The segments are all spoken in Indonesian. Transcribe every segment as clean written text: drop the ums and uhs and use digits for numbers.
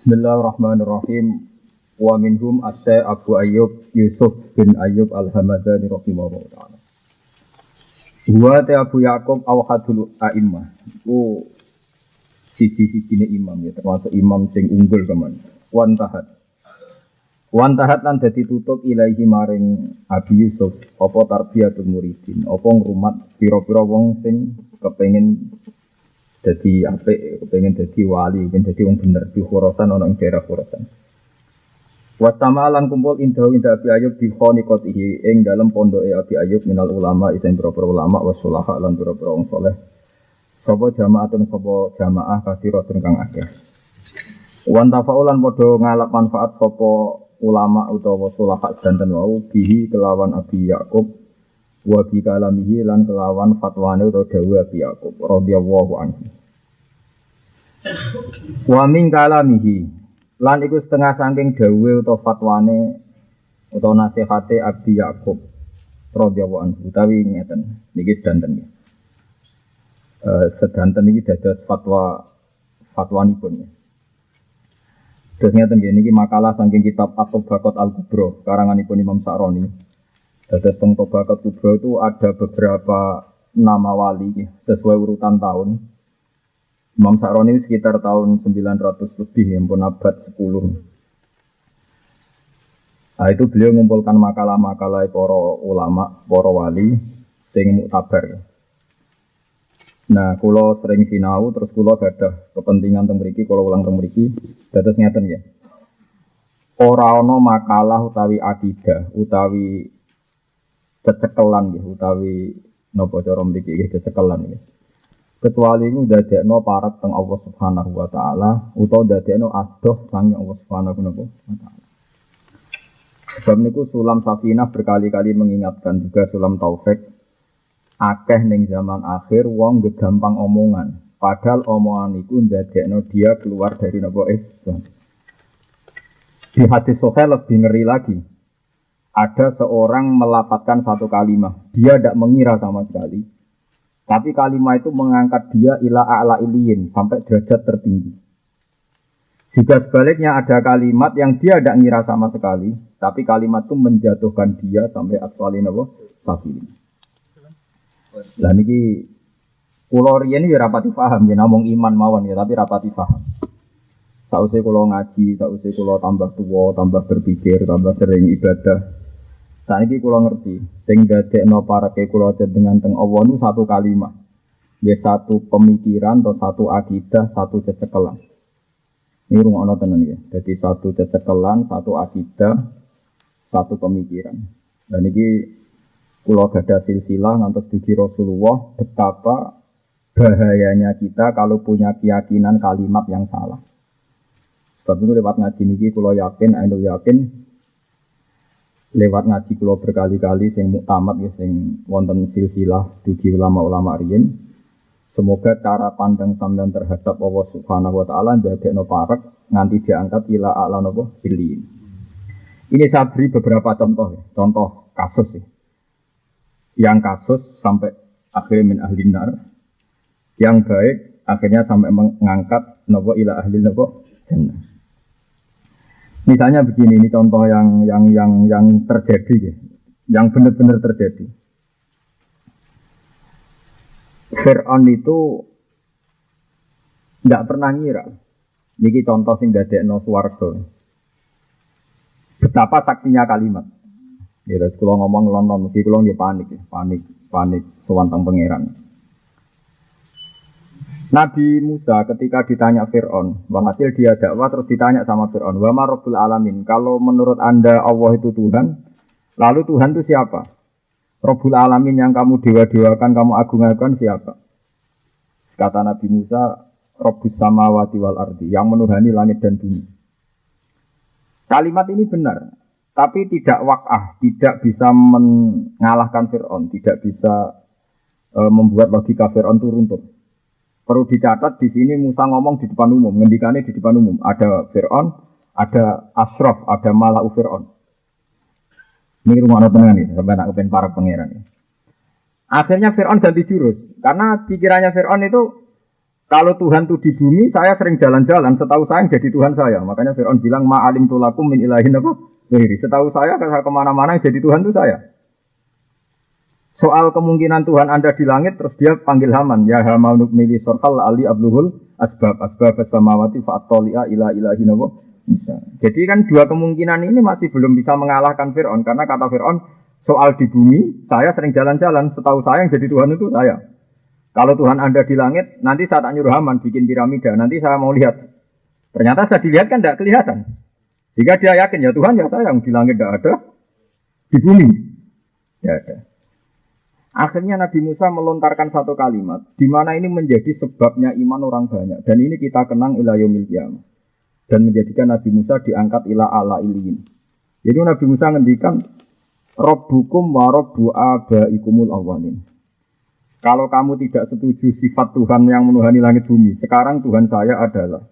Bismillahirrahmanirrahim. Wa minhum asy Abu Ayyub Yusuf bin Ayyub Al-Hamadani rahimahullah taala. Wa ta Abu Yaqub awhadul a'immah. Iku siji-sijine imam ya, termasuk imam sing unggul kemen. Wantahat lan dadi tutup ilahi maring Abi Yusuf apa tarbiyatul muridin, apa ngrumat pira-pira wong sing kepengin dadi apik, kepengin dadi wali, kepengin dadi wong bener di Khurasan ana ing daerah Khurasan. Wastamalan kumpul indah Abi Ayyub bi khoniqatihi ing dalem pondoke Abi Ayyub minal ulama isen pira-pira ulama wasulaha lan pira-pira wong saleh. Sapa jamaatun sapa jamaah kathiratun kang akeh. Wan tafaulan padha ngalap manfaat sapa ulama utawa sulaha sedanten wau bihi kelawan Abi Yaqub wa bi kalamihi lan kelawan fatwane utawa dawuh Abi Yaqub radhiyallahu anhu. Wa min kalamihi lan iku setengah saking dawuhe utawa fatwane utawa nasihate Abi Yaqub radhiyallahu anhu utawi ngeten niki sedanten ya. Sedanten iki dados fatwanipun. Terus ngeten nggih niki makalah saking kitab At-Tabaqat Al-Kubra karanganipun Imam Sa'roni. Dados teng Tabaqat Kubra itu ada beberapa nama wali sesuai urutan tahun. Imam Sa'roni sekitar tahun 900 lebih, ya, pun abad 10. Nah, itu beliau mengumpulkan makalah-makalah para ulama, para wali sing muktabar. Nah, kula sering sinau terus kula gadah kepentingan teng mriki, kula ulang teng mriki, dados ngeten nggih. Ora ana makalah utawi akidah, utawi cecekelan nggih, utawi napa cara mriki nggih cecekelan nggih. Kecuali iku ndadekno parek teng Allah Subhanahu wa taala utawa ndadekno adoh sange Allah Subhanahu wa taala. Sebab niku Sulam Safinah berkali-kali mengingatkan, juga Sulam Taufik, akeh ning zaman akhir wong gegampang omongan, padahal omongan iku ndadekno dia keluar dari napa Islam. Di hadis sahih lebih ngeri lagi. Ada seorang melafadzkan satu kalimat, dia tidak mengira sama sekali. Tapi kalimat itu mengangkat dia ila a'la iliyin, sampai derajat tertinggi. Juga sebaliknya ada kalimat yang dia tidak ngira sama sekali, tapi kalimat itu menjatuhkan dia sampai asfalin apa? Safilin. Lah niki kula riyen ya rapati paham ya namung iman mawon ya, tapi rapati paham. Sausé kula ngaji, sausé kula tambah tuwa, tambah berpikir, tambah sering ibadah. Saiki kula ngerti, sing dadekno pareke kula jenengan teng Allah niku satu kalimat. Ya satu pemikiran atau satu akidah, satu cecekelan. Ini rungokno tenan nggih. Dadi satu cecekelan, satu akidah, satu pemikiran. Dan iki kula gadah silsilah ngantos dugi Rasulullah betapa bahayanya kita kalau punya keyakinan kalimat yang salah. Sebab itu lewat ngaji niki kula yakin, ainul yakin, lewat ngaji kula berkali-kali sing muktamad ya sing wonten silsilah dugi ulama-ulama riyin. Semoga cara pandang sampeyan terhadap Allah Subhanahu wa taala ndadekno parek nganti diangkat ila a'la napa ilin. Ini saya beri beberapa contoh kasus ya. Yang kasus sampai akhirnya min ahlin nar, yang baik akhirnya sampai mengangkat napa ila ahli napa jannah. Misalnya begini, ini contoh yang terjadi ya, yang benar-benar terjadi. Fir'aun itu tidak pernah ngira. Niki contoh sing dadekno swarga. Betapa saksinya kalimat. Ya, terus kalau ngomong London, mesti kalau dia panik sewantang pangeran. Nabi Musa ketika ditanya Fir'aun, hasil dia dakwah terus ditanya sama Fir'aun, wa ma rabbul alamin, kalau menurut anda Allah itu Tuhan, lalu Tuhan itu siapa? Rabbul alamin yang kamu dewa-dewakan, kamu agung-agungkan siapa? Kata Nabi Musa, Rabbus samawati wal ardi, yang menuhani langit dan bumi. Kalimat ini benar. Tapi tidak wak'ah, tidak bisa mengalahkan Fir'aun, tidak bisa membuat logika Fir'aun itu runtuh. Perlu dicatat di sini Musa ngomong di depan umum, ngendikannya di depan umum. Ada Fir'aun, ada Ashraf, ada Mala'u Fir'aun. Ini rumah tenang nih, sampai nak kepen para pangeran. Akhirnya Fir'aun ganti jurus, karena pikirannya Fir'aun itu Kalau Tuhan itu di bumi, saya sering jalan-jalan. Setahu saya yang jadi Tuhan saya. Makanya Fir'aun bilang, ma'alim tulakum min ilahin apa? Wiri. Setahu saya kemana-mana yang jadi Tuhan itu saya. Soal kemungkinan Tuhan Anda di langit, terus dia panggil Haman. Ya Haman nukmili sorhal ali abluhul asbab samawati fa'atoli'a ila ilahin apa? Bisa. Jadi kan dua kemungkinan ini masih belum bisa mengalahkan Fir'aun. Karena kata Fir'aun, soal di bumi, saya sering jalan-jalan. Setahu saya yang jadi Tuhan itu saya. Kalau Tuhan Anda di langit, nanti saya tak nyuruh Haman bikin piramida. Nanti saya mau lihat. Ternyata saya dilihat kan tidak kelihatan. Jika dia yakin, ya Tuhan ya saya yang di langit tidak ada. Di bumi tidak ada. Akhirnya Nabi Musa melontarkan satu kalimat. Di mana ini menjadi sebabnya iman orang banyak. Dan ini kita kenang ila yaumil qiyamah. Dan menjadikan Nabi Musa diangkat ila ala iliyin. Jadi Nabi Musa ngendikan, Rabbukum wa rabbu abaikumul awwalin. Kalau kamu tidak setuju sifat Tuhan yang menuhani langit bumi, sekarang Tuhan saya adalah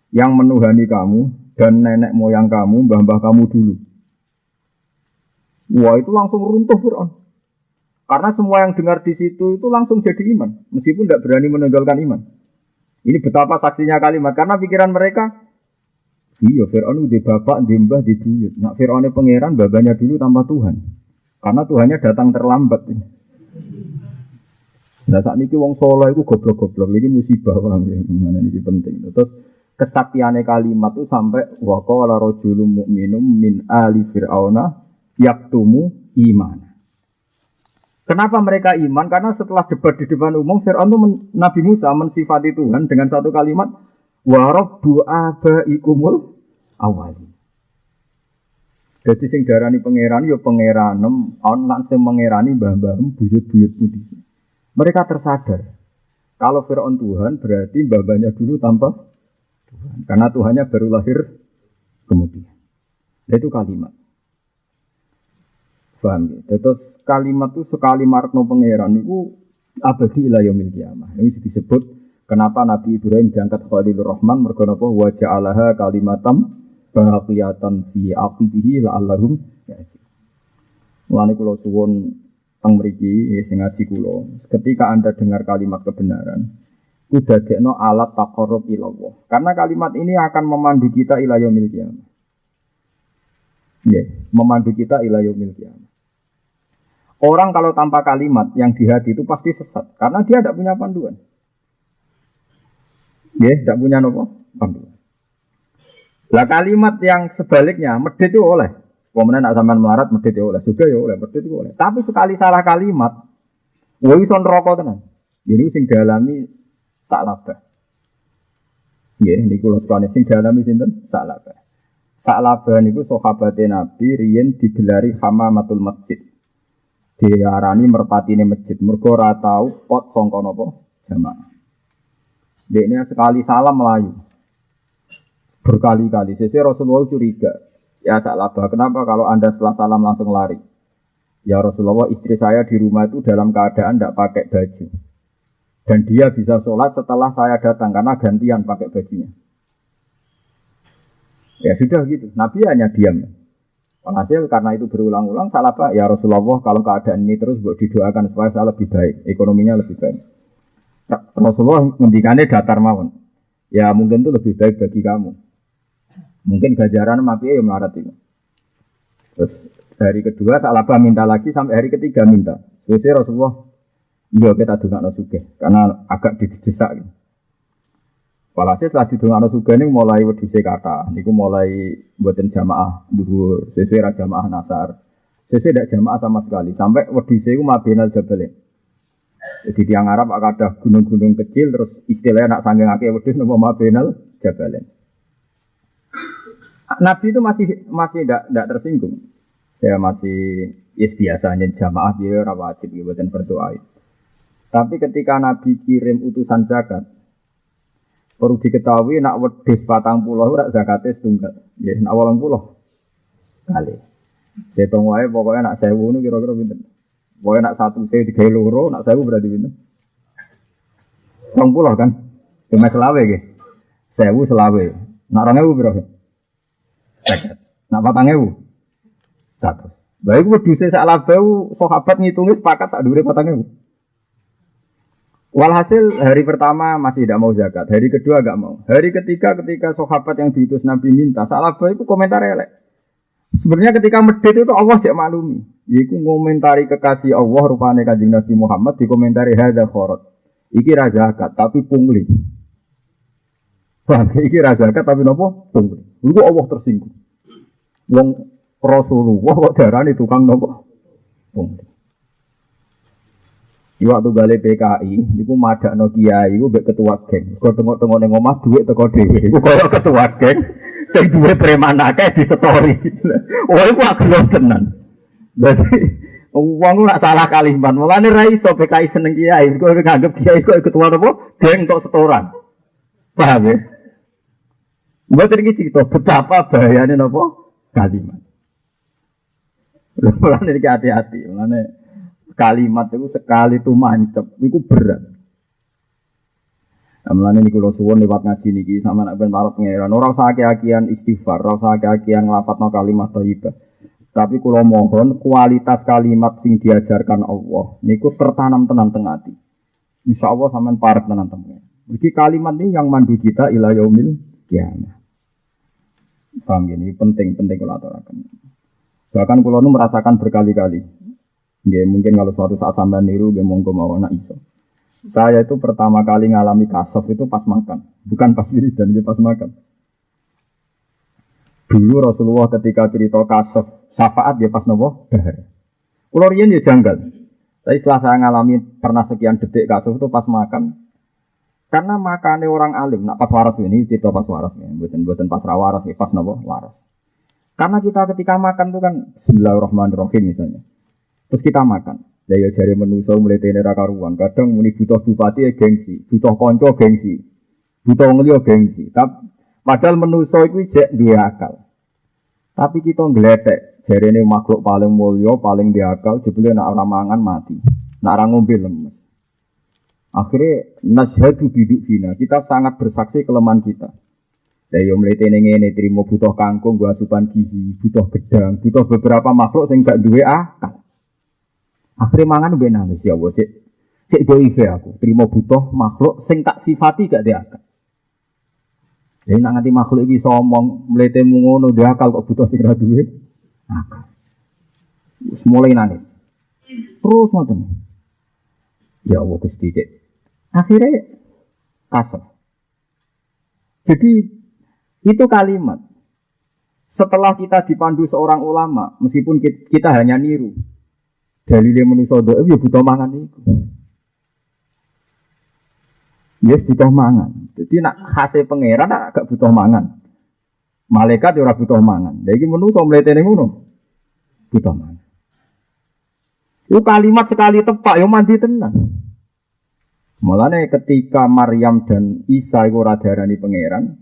yang menuhani kamu dan nenek moyang kamu, mbah-mbah kamu dulu. Wah, itu langsung runtuh Fir'aun. Karena semua yang dengar di situ itu langsung jadi iman, meskipun tidak berani menonjolkan iman. Ini betapa saksinya kalimat, karena pikiran mereka, iya Fir'aun udah bapak, di mbah, di buyut. Nah Fir'aunnya pangeran, babanya dulu tanpa Tuhan. Karena Tuhannya datang terlambat. Nah saat ini wong soleh itu goblok-goblok, ini musibah bang, ini penting. Terus kesaktiannya kalimat itu sampai waqala rajulun mu'minum min ali fir'auna yaktumu iman. Kenapa mereka iman? Karena setelah debat di depan umum, Fir'aun itu Nabi Musa mensifati Tuhan dengan satu kalimat wa rabbu abaikumul awwalin. Jadi sing darani pangeran ya pangeranem, lan sing mengerani mbah-mbahmu buyut-buyutmu dhisik. Mereka tersadar, kalau Fir'aun Tuhan berarti babanya dulu tanpa Tuhan. Karena Tuhannya baru lahir kemudian. Itu kalimat. Paham ya? Terus kalimat itu sekali markno pangeran itu abadi ila yaumil qiyamah. Ini disebut kenapa Nabi Ibrahim diangkat Khalilur Rahman mergo napa wa ja'alaha kalimatam baqiyatan fi aqibihi la'allahum ya'lamun. Mulane kula suwun teng mriki sing ngaji kula, ketika Anda dengar kalimat kebenaran, ku dadekno alat taqarrub ila Allah. Karena kalimat ini akan memandu kita ila yaumil qiyamah. Nggih, memandu kita ila yaumil qiyamah. Orang kalau tanpa kalimat yang di hati itu pasti sesat karena dia tidak punya panduan. Nggih, tidak punya nopo? Panduan. Lah kalimat yang sebaliknya medhit itu oleh. Pemenang nak sampean melarat medhit ya oleh, juga ya oleh, medhit itu oleh. Tapi sekali salah kalimat, woi son rokok tenan. Jadi sing dialami sak labah. Nggih, niku lho sekane sing dialami sinten? Sak labah. Sak labah niku sahabate Nabi riyen digelari hamamatul masjid. Diarani merpatine masjid. Mergo ora tau pot sangka napa? Jamaah. Dekne sekali salam melayu. Berkali-kali. Sesuk Rasulullah curiga. Ya sak labah, kenapa kalau Anda setelah salam langsung lari? Ya Rasulullah, istri saya di rumah itu dalam keadaan tidak pakai baju. Dan dia bisa sholat setelah saya datang, karena gantian pakai bajunya. Ya sudah gitu, Nabi hanya diam. Hasil karena itu berulang-ulang, salah Pak, ya Rasulullah kalau keadaan ini terus buat didoakan supaya saya lebih baik, ekonominya lebih baik. Rasulullah ngendikannya datar mawon. Ya mungkin itu lebih baik bagi kamu. Mungkin gajaran mati ya melarat itu. Terus hari kedua Sa'labah minta lagi sampai hari ketiga minta. Selesai Rasulullah, iya kita dongakno sugih karena agak didesak. Walhasil setelah didongakno sugih ini mulai wedhuse kata, niku mulai mboten jamaah dhuwur, sesuai ra jamaah nasar. Sesuai ndak jamaah sama sekali sampai wedhuse iku mabinal jabal. Jadi tiang Arab ada gunung-gunung kecil terus istilahnya nak saking akeh wedhus napa mabinal jabal. Nabi itu masih tidak tersinggung. Ya masih biasanya jamaah dia ora wajib buatan berdoa. Tapi ketika Nabi kirim utusan zakat, perlu diketahui nak wedhus 40 ora zakate setunggal. Nggih, nak 80 kali. Setong wae pokoknya nak 1000 niku kira-kira pinten. Pokoke nak 1 se digawe loro, nak 1000 berarti pinten? 20 kan? Cuma selawe nggih. 1000 selawe. Nak 2000 piro? Seket. Nak 4.000? 100. Baik wedhuse sak labau sahabat ngitungi sepakat sak dhuwure 4.000. Walhasil hari pertama masih tidak mau zakat, hari kedua agak mau. Hari ketiga ketika sahabat yang diutus Nabi minta, Salabah itu komentar elek. Sebenarnya ketika medit itu Allah cek maklumi. Iku ngomentari kekasih Allah rupane Kanjeng Nabi Muhammad dikomentari hadza kharat. Iki ra zakat tapi pungli. Paham, iki ra zakat tapi napa? Pungli. Iku Allah tersinggung. Wong Rasulullah kok darani tukang napa? Pungli. Waktu gale PKI, iku madakno kiai, iku mbek ketua geng. Kok tengok-tengok ning omah dhuwit teko dhewe. Iku koyo ketua geng, sing duwe preman akeh di story. Oh, iku agelo tenan. Dadi wong nak salah kalimat, mulane ra iso PKI seneng kiai, kok nganggep kiai kok ketua apa? Geng tok setoran. Paham ya? Mboten iki cerita betapa bahayane napa kalimat. Mulane iki hati-hati, mulane kalimat itu sekali itu mancep, itu berat. Mulane niku kula suwun lewat ngaji niki sama nek ben parep pangeran, ora usah aki-akian istighfar, ora usah aki-akian nglafatno kalimat thayyibah. Tapi kula mohon kualitas kalimat sing diajarkan Allah niku tertanam tenan teng ati. Insyaallah sampean parep tenan temen. Iki kalimat ini yang mandu kita ila yaumil kiamah. Paham ini penting kula aturaken. Bahkan kula nu merasakan berkali-kali. Nggih, mungkin kalau suatu saat sampean niru nggih monggo mawon iso. Saya itu pertama kali ngalami kasaf itu pas makan, bukan pas wiridan, nggih pas makan. Dulu Rasulullah ketika cerita kasaf syafaat dia pas nopo? Dahar. Kula riyen ya janggal. Tapi setelah saya ngalami pernah sekian detik kasaf itu pas makan. Karena makannya orang alim, nak pas waras ini cerita pas waras ya, buatan pas rawaras ya, pas nopo waras. Karena kita ketika makan itu kan Bismillahirrahmanirrahim misalnya. Terus kita makan. Lah ya jare menungso mletene ra karuan. Kadang muni butuh bupati ya gengsi, butuh kanca gengsi. Butuh wong liya gengsi. Padahal menungso iku jek duwe akal. Tapi kita ngletek, jarene makhluk paling mulya, paling diakal, jebule nek ora mangan mati. Nek ora ngombe lemes. Akhirnya nasyhadu bidufina. Kita sangat bersaksi kelemahan kita. Lah yo mletene ngene trimo butuh kangkung, gua asupan gizi, butuh gedang, butuh beberapa makhluk sing gak duwe akal. Akhirnya mangan mbek nangis ya Allah, cek doive aku, terima butuh makhluk sing tak sifati gak diakal. Jadi nak nganti makhluk iki somong, mletemu ngono diakal kok butuh sing ra duwe akal. Wis mulai nangis. Terus ngoten. Ya Allah Gusti cek. Akhirnya kasar. Jadi itu kalimat. Setelah kita dipandu seorang ulama, meskipun kita hanya niru. Dalile manusa doa ya butuh mangan iku. Ya butuh mangan. Jadi nak khase pangeran agak butuh mangan. Malaikat ya ora butuh mangan. Lah iki manusa mletene ngono. Butuh mangan. Itu kalimat sekali tepak ya mandi tenan. Mulane ketika Maryam dan Isa iku ora diarani pangeran,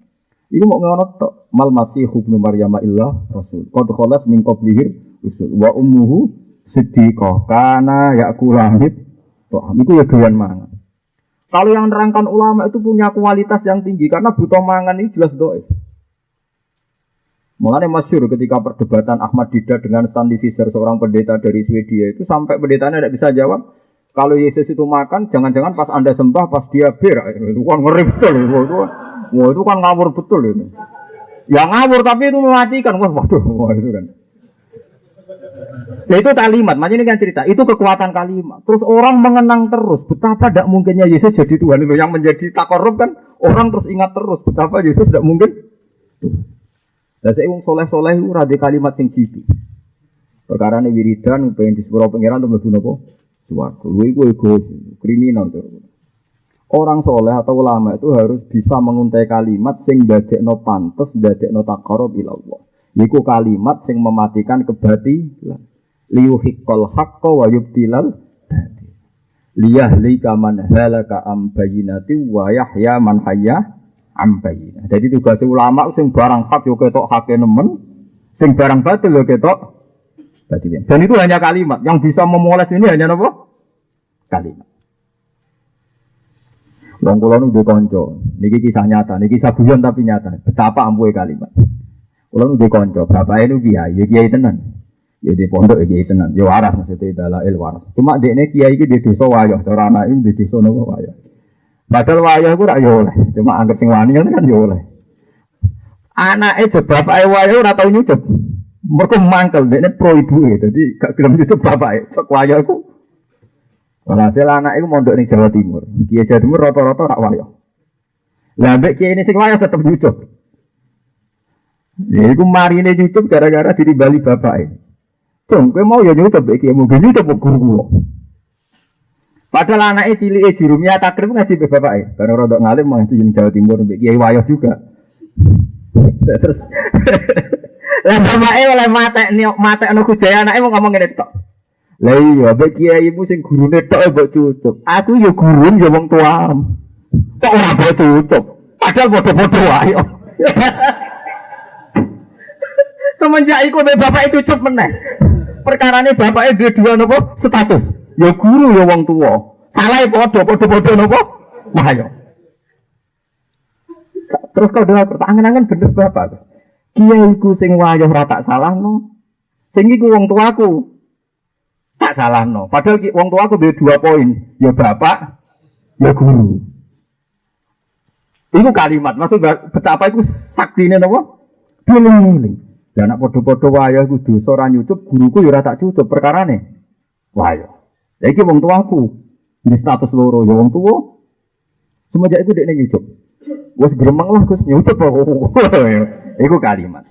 iku mok ngono tok. Mal Masih ibnu Maryam illa rasul. Qad khalas min qablihi rusul wa ummuhu siddiqah kana yakulahid toh itu ya doyan mangan. Kalau yang nerangkan ulama itu punya kualitas yang tinggi karena butuh mangan ini jelas doif. Mulanya masyhur ketika perdebatan Ahmad Didat dengan Stanley Fischer seorang pendeta dari Swedia itu sampai pendetanya tidak bisa jawab kalau Yesus itu makan jangan-jangan pas Anda sembah pas dia berak itu kan ngeri betul itu kan ngawur betul itu. Ya ngawur tapi itu mematikan waduh itu kan. Ya itu kalimat, makanya ini kan cerita, itu kekuatan kalimat. Terus orang mengenang terus, betapa tidak mungkinnya Yesus jadi Tuhan itu. Yang menjadi takorup kan, orang terus ingat terus, betapa Yesus tidak mungkin Tuhan. Dan saya ingin soleh-soleh itu rada kalimat sing situ. Perkara ini wiridan, pengen disepura pengiran, untuk melebu apa? Suwargo, itu egois, kriminal. Orang soleh atau ulama itu harus bisa menguntai kalimat sing dadekno pantes, dadekno takorup ilallah. Iku kalimat sing mematikan kebatilan. Liyuhiqqal haqqa wa yubtilal batil. Liyahlika man halaka am bayyinati wa yahya man hayya am bayyinah. Jadi tugas ulama sing barang hak yo ketok hake nemen, sing barang batil yo ketok batil. Dan itu hanya kalimat yang bisa memoles ini hanya apa? Kalimat. Wong kula nu duwe kanca, niki kisah nyata, niki kisah guyon tapi nyata. Betapa ampuhe kalimat. Kula nu duwe kanca, bapake nu kiai tenan. Ya di pondok ya kiai tenan. Ya waras maksudnya dalail waras. Cuma dekne kiai iki di desa wayah, cara anake di desa napa wayah. Padahal wayah iku ora yo oleh, cuma anggap sing wani kan yo oleh. Anake jeb bapake wayah ora tau nyucup. Mergo mangkel dekne pro ibuke, dadi gak gelem nyucup bapake. Cok wayah iku. Walhasil anake iku mondok ning Jawa Timur. Kiai Jawa Timur rata-rata ora wayah. Lah mbek kiai ini sing wayah tetep nyucup. Ya iku marine nyucup gara-gara ditimbali bapake. Cung, kowe mau ya nyucup iki mau nyucup guru kula. Padahal anake cilike jurumnya takrib ngaji be bapake. Bareng rodok ngalim ngaji ning Jawa Timur mbek kiai wayah juga. Terus lah bapake oleh matekno kujaya anake mau ngomong ngene tok. Lah iya mbek kiaimu sing gurune tok mbok cucup. Aku ya gurun ya wong tuam. Kok ora mbok cucup. Padahal padha-padha wae. Semenjak iku mbek bapake cucup meneh. Perkarane bapake duwe dua napa status. Ya guru ya wong tuwa. Salahe padha-padha napa? Wah ya. Terus kau dengar pertangan-angan bener bapak. Kiaiku sing wayah ora tak salahno. Sing iku wong tuaku tak salahno. Padahal wong tuaku duwe 2 poin, ya bapak, ya guru. Iku kalimat maksud betapa iku saktine napa? Diling-iling. Lah nek padha-padha wayah iku dosa ora nyucup, guruku ya ora tak cucup perkarane. Wayah. Lah iki wong tuaku. Ini status loro ya wong tuwa. Semenjak iku dekne nyucup. Wes gremeng lah Gus nyucup kok. Iku kalimat.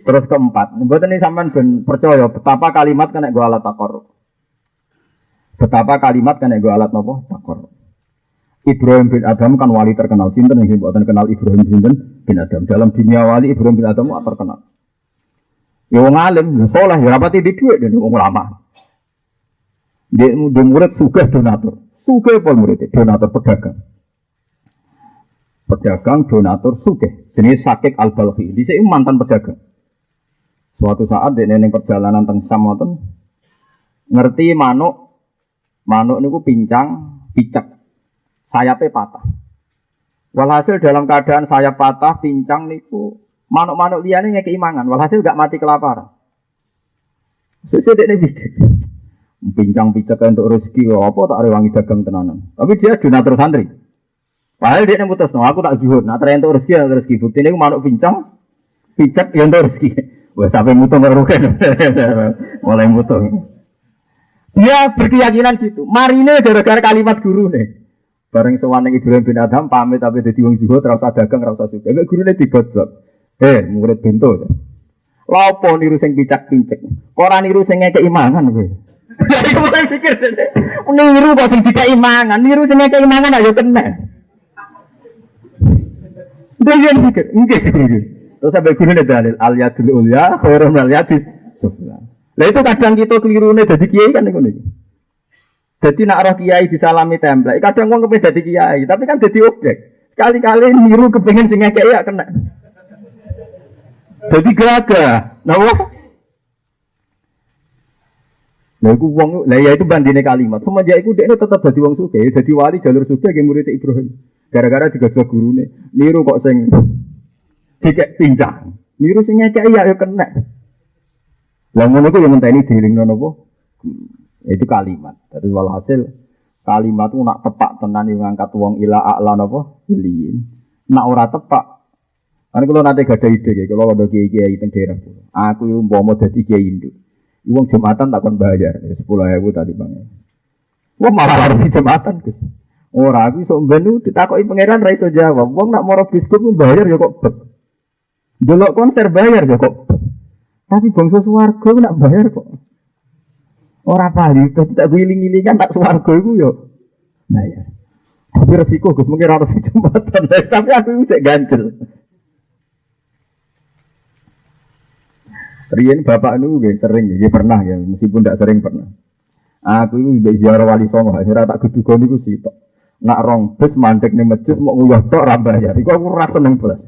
Terus keempat, mboten iki sampean ben percaya betapa kalimat kena go alat takor. Betapa kalimat kena go alat napa? Takor. Ibrahim bin Adam kan wali terkenal, sinten sing mboten kenal Ibrahim bin Adam. Dalam dunia wali Ibrahim bin Adam terkenal. Ya wong alim, saleh, ya rapati di dhuwit dene wong ulama. Dia murid sugih donatur. Sugih pol murid donatur pedagang. Pedagang donatur sugih. Jenenge Sakik Al-Balkhi. Dhisik mantan pedagang. Suatu saat dia ning perjalanan teng Sam wonten ngerti manuk niku pincang, picek. Sayapnya patah. Walhasil dalam keadaan sayap patah, pincang niku manuk-manuk liyane ngekeki mangan. Walhasil gak mati kelaparan. Sesuk dekne pikir pincang picek untuk rezeki apa tak rewangi dagang tenanan. Tapi dia donatur santri. Padahal dia mutus, no, aku tak zuhud. Nah, ternyata rezeki. Bukti ini manuk pincang, picek yang untuk rezeki. Wah, sampai mutung ngerugen. Mulai mutung. Dia berkeyakinan situ. Marine gara-gara kalimat guru nih. Bareng sowan Ibrahim bin Adam pamit tapi dadi wong zuhud, ora usah dagang, ora usah sugih. Nek gurune digodhog. Murid bento. Lapo niru sing picek-picek. Ora niru sing ngekeki mangan kowe. Iku mulai pikir. Niru kok sing dikeki mangan, niru sing ngekeki mangan ayo kena. Dia pikir, enggak. Terus sampai gurune dalil al-yadul ulya khairun minal yadis sufla. Lah itu kadang kita kelirune dadi kiai kan niku niku. Dadi nek arah kiai disalami template, kadang wong kepen dadi kiai, tapi kan dadi objek. Sekali-kali niru kepengin sing ngekeki ya kena. Dadi gagah. Napa? Lah iku wong, lah ya itu bandine kalimat. Semenjak iku dekne tetep dadi wong sugih, dadi wali jalur sugih ge murid Ibrahim. Gara-gara digajak gurune, niru kok sing dikek pincang. Niru sing ngekeki ya kena. Lah ngono ku yo ngenteni dilingno napa? Itu kalimat. Dadi walhasil kalimat ku nak tepak tenan yo ngangkat wong ila a'la napa? Ilin. Nak ora tepak. Kan kula nate gadah ide iki, kula ada kiai-kiai teng daerah kula. Aku yo umpama dadi kiai induk. Wong Jumatan tak kon bayar 10.000 tadi Bang. Wong malah harus di Jumatan, Gus. Ora aku iso mben ditakoki pangeran ra iso jawab. Wong nak moro biskop bayar ya kok bet. Delok konser bayar ya kok. Tapi bangsa swarga nak bayar kok. Ora paham, tak wiling-wilingan tak swarga iku yo bayar. Tapi resiko Gus mungkin harus di Jumatan. Tapi aku cek ganjel. Riyen bapak nu nggih sering nggih pernah ya, meskipun tidak sering pernah. Aku itu mbek ziarah Wali Songo, ora tak gedugo niku sitok. Nak rong bus mandek ning masjid mau nguyah tok ra bayar. Iku aku ora seneng blas.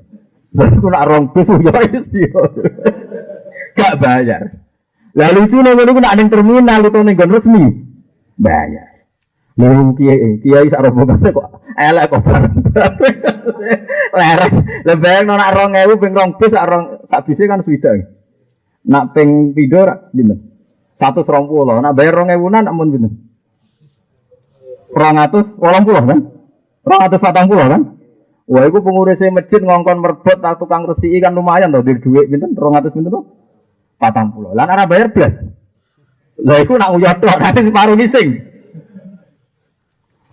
Aku nak rong bus nguyah wis piye. Gak bayar. Lah lucune ngono ku nak ning terminal utawa ning nggon resmi bayar. Lha kiai sak rombongan kok elek kok bareng. Lereng. Lah bayang nak 2000 ping rong bus sak bise kan swidak. Nak ping pindho ra pinten? 120. Nak bayar 2000-an amun pinten? 280 kan? 240 kan? Wah, iku pengurus masjid ngongkon merbot tak tukang resiki kan lumayan to, duit pinten 200 pinten to? 40. Lah ora bayar blas. Lah iku nak uyat tok nanti separuh ngising.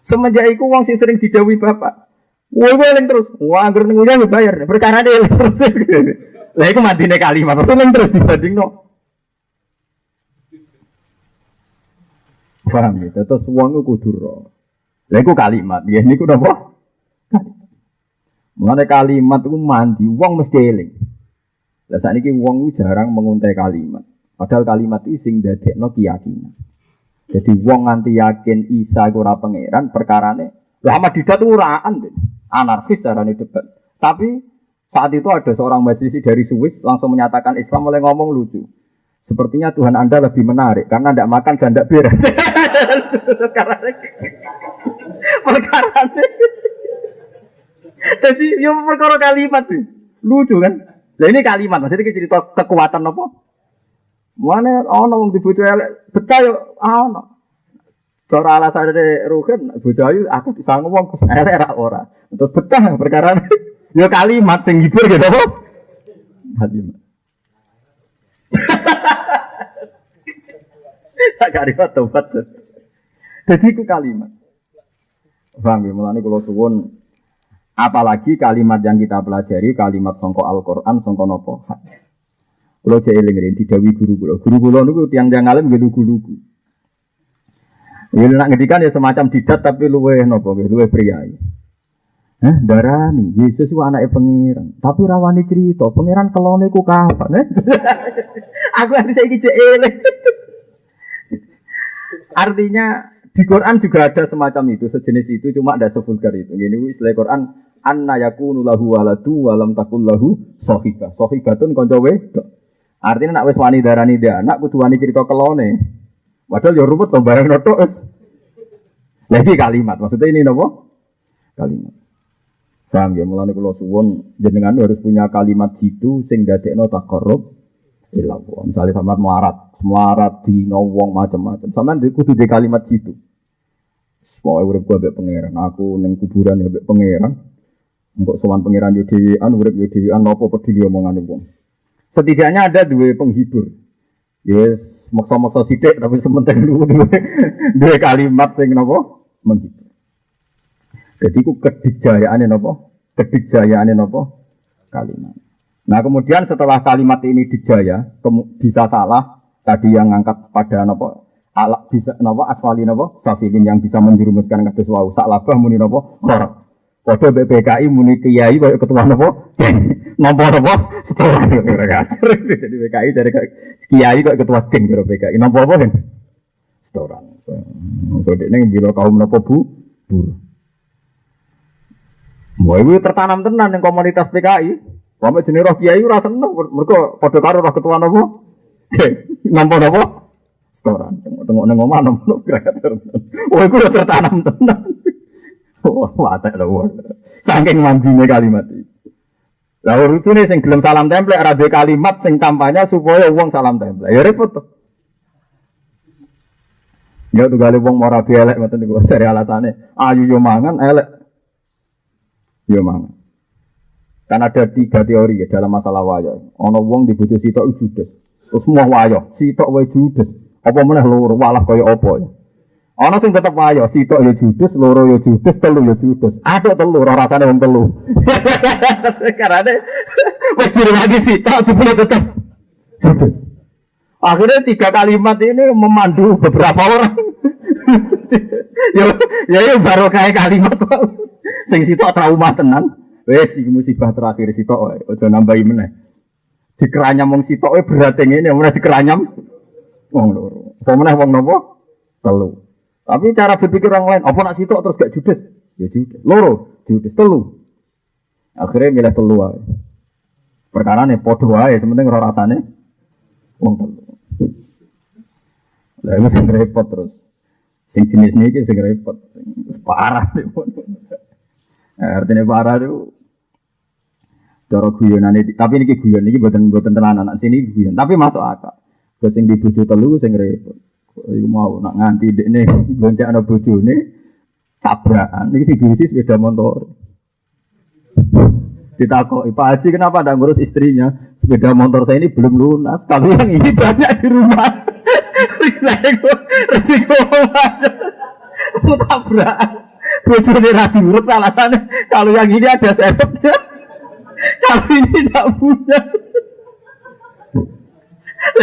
Semenjak iku wong sing sering didhawuhi bapak. Wah, eling terus. Wah, anggere ning uyah bayar. Perkara eling terus. Lah iku mandine kalimat. Eling terus dibandingno. Paham ya? Terus wong iku kudu ro. Lah iku kalimat. Ya niku napa? Mulane kalimat iku mandi wong mesti eling. Lah sakniki wong iku jarang menguntai kalimat. Padahal kalimat iki sing dadekno keyakinan. Jadi wong nganti yakin Isa iku ora pangeran, perkarane lha Ahmad Didat uraan anarkis carane debat. Tapi saat itu ada seorang mahasiswa dari Swiss langsung menyatakan Islam mulai ngomong lucu. Sepertinya Tuhan Anda lebih menarik karena tidak makan dan tidak beres. Perkarane. Jadi yo perkara kalimat tuh. Lucu kan? Lah ini kalimat maksudnya cerita kekuatan apa? Mana ana wong dibojo elek betah yo ana. Cara alasane rugen bojo ayu aku bisa ngomong elek ora. Terus betah perkara yo kalimat sing hibur gitu apa? Kalimat. Tak kariwat tobat. Jadi ku kalimat. Paham ya, mulane kula suwun apalagi kalimat yang kita pelajari kalimat sangka Al-Qur'an sangka napa hadis. Kula jek eling didhawuhi guru kula. Guru kula niku tiyang-tiyang alim nggih lugu-lugu. Ya nek ngendikan ya semacam didat tapi luweh napa nggih luweh priyayi. Darani Yesus ku anake pangeran, tapi ra wani crita pangeran kelone ku kapan. Aku nanti saiki jek eling. Artinya di Quran juga ada semacam itu, sejenis itu cuma ada sevulgar itu. Ini istilah Quran anna yakunu lahu waladu wa lam takul lahu sahibah. Sahibatun kanca wedok. Artinya nak wis wani darani dia anak kudu wani cerita kelone. Padahal ya ruwet to bareng tok wis. Lagi kalimat, maksudnya ini napa? Kalimat. Paham ya, mulane kula suwun jenengan harus punya kalimat jitu sing dadekno taqarrub ila Allah. Misale sampean melarat dina wong macam-macam. Sampean kudu di kalimat jitu. Semua urip gua mbek pangeran, aku ning kuburan ya mbek pangeran. Engko sowan pangeran yo dhewean, urip yo dhewean, napa peduli omongane wong. Setidaknya ada dua penghibur. Yes, maksa-maksa sithik tapi sementing dua kalimat sing napa menghibur. Jadi ku kedikjayaane napa? Kedikjayaane napa? Kalimat. Nah, kemudian setelah kalimat ini dijaya, bisa salah tadi yang ngangkat pada napa? Bisa napa asfali napa? Safilin yang bisa menjerumuskan kados wau. Saklabah muni napa? Khorab. Padha BPKI muni kiai kaya ketua napa? Nampa napa? Setelah ngajar. Jadi BPKI dari kiai kaya ketua geng karo BPKI. Nampa apa kan? Setoran. Kode ning bila kaum napa Bu? Buruh. Wah, itu tertanam tenan yang komunitas PKI. Sampai jenis roh kiai ora seneng, mereka padha karo roh ketua napa? Nampa napa? Setoran. Tengok nang omah nampa kreator. Wah, itu tertanam tenan. Wah, watek lho. Saking mandine kalimat iki. Lah rupane sing gelem salam templek ora duwe kalimat sing kampanye supaya wong salam templek. Ya repot to. Ya tugale wong ora elek ngoten niku jare alasane. Ayu yo mangan elek. Yo mangan. Kan ada 3 teori ya dalam masalah wayo. Ana wong dibojo sitok judes. Terus semua wayo, sitok wae judes. Apa meneh loro walah kaya apa ya. Ana sing tetep wayo, sitok ya judes, loro ya judes, telu ya judes. Aduk telu ora rasane wong telu. Karane wis dirwagi sitok jebule tetep judes. Akhirnya 3 kalimat ini memandu beberapa orang. ya baru kayak kalimat sing sitok trauma tenan. Wes iki musibah terakhir sitok wae, aja nambahi meneh. Dikeranyam wong sitok wae berat ngene, ora dikeranyam wong loro. Apa meneh wong napa? Telu. Tapi cara berpikir orang lain, apa nak sitok terus gak judes? Ya judes. Loro, judes telu. Akhirnya milih telu wae. Perkarane padha wae, sementing ora rasane wong telu. Lah iki sing repot terus. Sing jenis niki sing repot. Parah nek. Artinya parah itu cara guyonane, tapi niki guyon niki mboten tenan anak sini guyon, tapi masuk akal. Terus sing dibojo telu sing repot. Iku mau nak nganti dekne goncekno bojone tabrakan. Ini sing diusi sepeda motor. Ditakoki, Pak Haji kenapa tidak ngurus istrinya? Sepeda motor saya ini belum lunas. Kalau yang ini banyak di rumah. Resiko tabrakan. Bojone ra diurut alasannya kalau yang ini ada serepnya. Kalau ini tidak punya.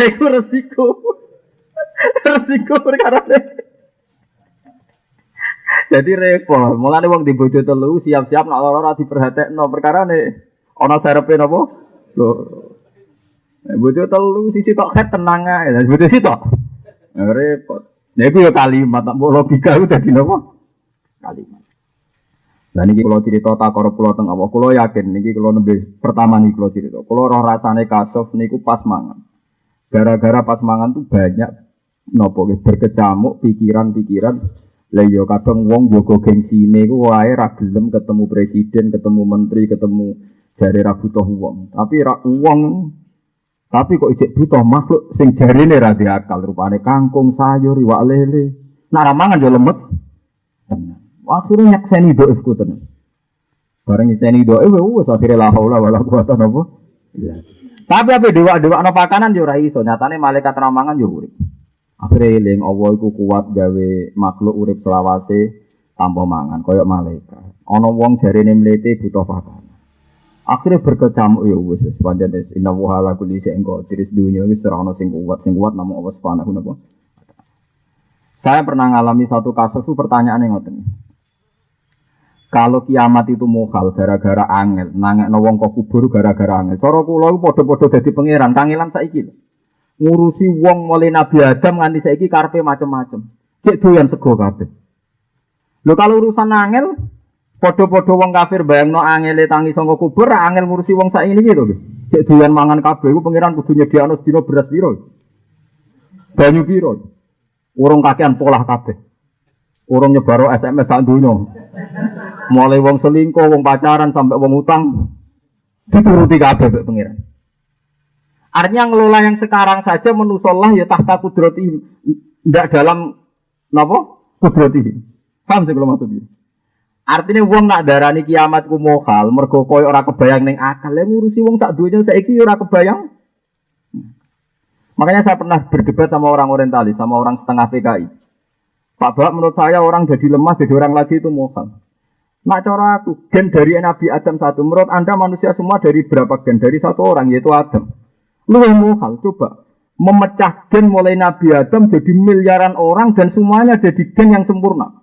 Itu resiko perkara. Jadi repot. Mulane wong di bojo telu siap-siap nek ora diperhatekno perkarane ana serepe napa? Lho. Bojo telu sisi tok het tenang ae. Bojo sisi tok. Repot. Nek yo kalimat tak logika udah dadi napa? Kalimat. Lah niki kula crita takara kula teng Allah. Kula yakin niki kula nembe pertama niki kula crita. Kula roh rasane kasuf niku pas mangan. Gara-gara pas mangan tuh banyak napa berkecamuk pikiran-pikiran. Lah ya kadang wong jaga gengsine ku wae ra gelem ketemu presiden, ketemu menteri, ketemu jare ra butuh wong. Tapi ra wong tapi kok ijek butuh makhluk sing jarine ra diakal, rupane kangkung, sayur, iwak lele. Nek ra mangan yo lemes. Tenan. Akhirnya nyakseni doifku tenan. Bareng nyakseni doif wis akhire la haula wala quwata apa. Iya. Tapi ape dewa-dewa ana pakanan yo ora iso, nyatane malaikat ra mangan yo urip. Akhire eling Allah iku kuat gawe makhluk urip selawase tanpa mangan kaya malaikat. Ana wong jarene mlete butuh pakanan. Akhire berkecamuk ya wis pancen inna wa ala kulli syai'in qadir dunya wis ora ana sing kuat namung Allah Subhanahu wa ta'ala. Saya pernah ngalami satu kasus itu pertanyaane ngoten. Kalau kiamat itu mukhal gara-gara angel, nangekno wong kok kubur gara-gara angel. Cara kula iku padha-padha dadi pangeran, kangelan saiki. Ngurusi wong mulai Nabi Adam nganti saiki karepe macem-macem. Cek doyan sego kabeh. Lho kalau urusan angel padha-padha wong kafir bayangno angele tangi saka kubur, angel ngurusi wong saiki iki lho. Cek doyan mangan kabeh iku pangeran kudu nyediakno sedina beras piro. Banyu piro. Urung kakean polah kabeh. Urung nyebaro SMS sak donya. Mulai wong selingkuh, wong pacaran sampai wong utang dituruti kabeh mek pangeran. Artinya ngelola yang sekarang saja menusollah ya tahta kudrati ndak dalam napa kudrati. Paham sih kalau maksudnya. Artinya wong nak darani kiamat ku mohal mergo koyo ora kebayang ning akal. Lah ngurusi wong sak donya saiki ora kebayang. Makanya saya pernah berdebat sama orang orientalis, sama orang setengah PKI. Pak Bak, menurut saya orang jadi lemah, jadi orang lagi itu mohal. Nak cara aku, gen dari Nabi Adam satu. Menurut Anda manusia semua dari berapa gen? Dari satu orang, yaitu Adam. Lu yang mohal, coba. Memecah gen mulai Nabi Adam jadi miliaran orang dan semuanya jadi gen yang sempurna.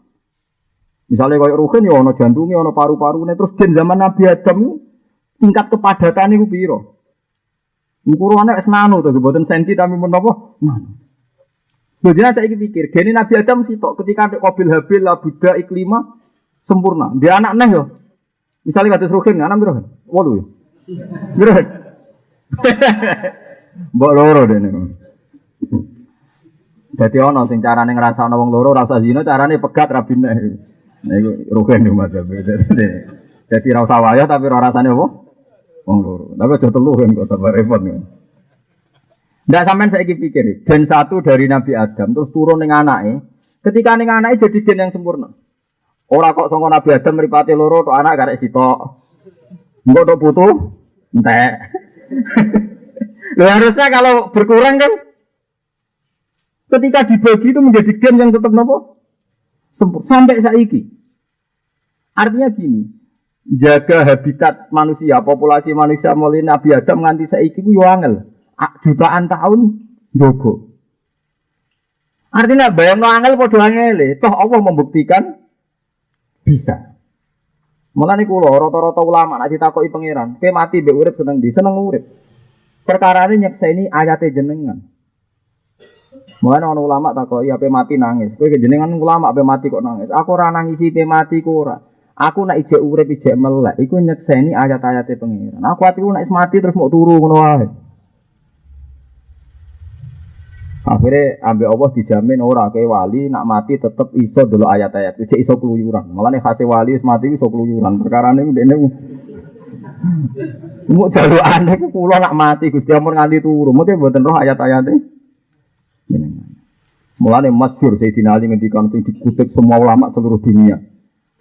Misalnya kayak Ruhin, ya ada jantungnya, ada paru-parunya. Terus gen zaman Nabi Adam, tingkat kepadatannya itu piro. Ukurannya es nano, tuh, buatan senti tapi menapa? Nano. Jadi saya pikir, gini Nabi Adam sih tok ketika ada Qabil Habil, Buddha, Iklima sempurna. Dia anak neh yo. Misalnya kata Ruhin, anak biro. Waduh. Biro. Mbok loro dene. Dadi ana sing carane ngrasakno wong loro rasa zina, carane pegat rabine. Nah iku Ruhin yo mate. Dadi ra usah wayah tapi ora rasane apa? Wong loro. Tapi aja telu kan kok tambah repot. Ndak sampean saiki pikir, gen satu dari Nabi Adam terus turun ning anake. Ketika ning anake jadi gen yang sempurna. Ora kok saka Nabi Adam mripate loro tok anak karek sitok. Engko tok putu entek. Lho harusnya kalau berkurang kan ketika dibagi itu menjadi gen yang tetap napa? Sempurna sampai saiki. Artinya gini, jaga habitat manusia, populasi manusia mulai Nabi Adam nganti saiki ku yo angel. Jutaan tahun jogo. Artinya bayangno angel padha angele, toh Allah membuktikan bisa. Mulane kula rata-rata ulama nek ditakoki pangeran, kowe mati mbek urip seneng ndi? Seneng urip. Perkarane nyekseni ayate jenengan. Mulane ana ulama takoki ape mati nangis. Kowe jenengan ulama ape mati kok nangis? Aku ora nangisi pe mati ku ora. Aku nek ijek urip ijek melek iku nyekseni ayat-ayate pangeran. Aku atiku nek mati terus mau turu ngono wae. Akhirnya ambek Allah dijamin ora ke wali nak mati tetep iso delok ayat-ayat. Cek iso keluyuran. Malane khase wali wis mati iso keluyuran. Perkarane ndekne mu jalukane ku kula nak mati Gusti ampun nganti turu. Mesti mboten roh ayat-ayate. Mulane masyhur Sayyidina Ali ngendikan sing dikutip semua ulama seluruh dunia.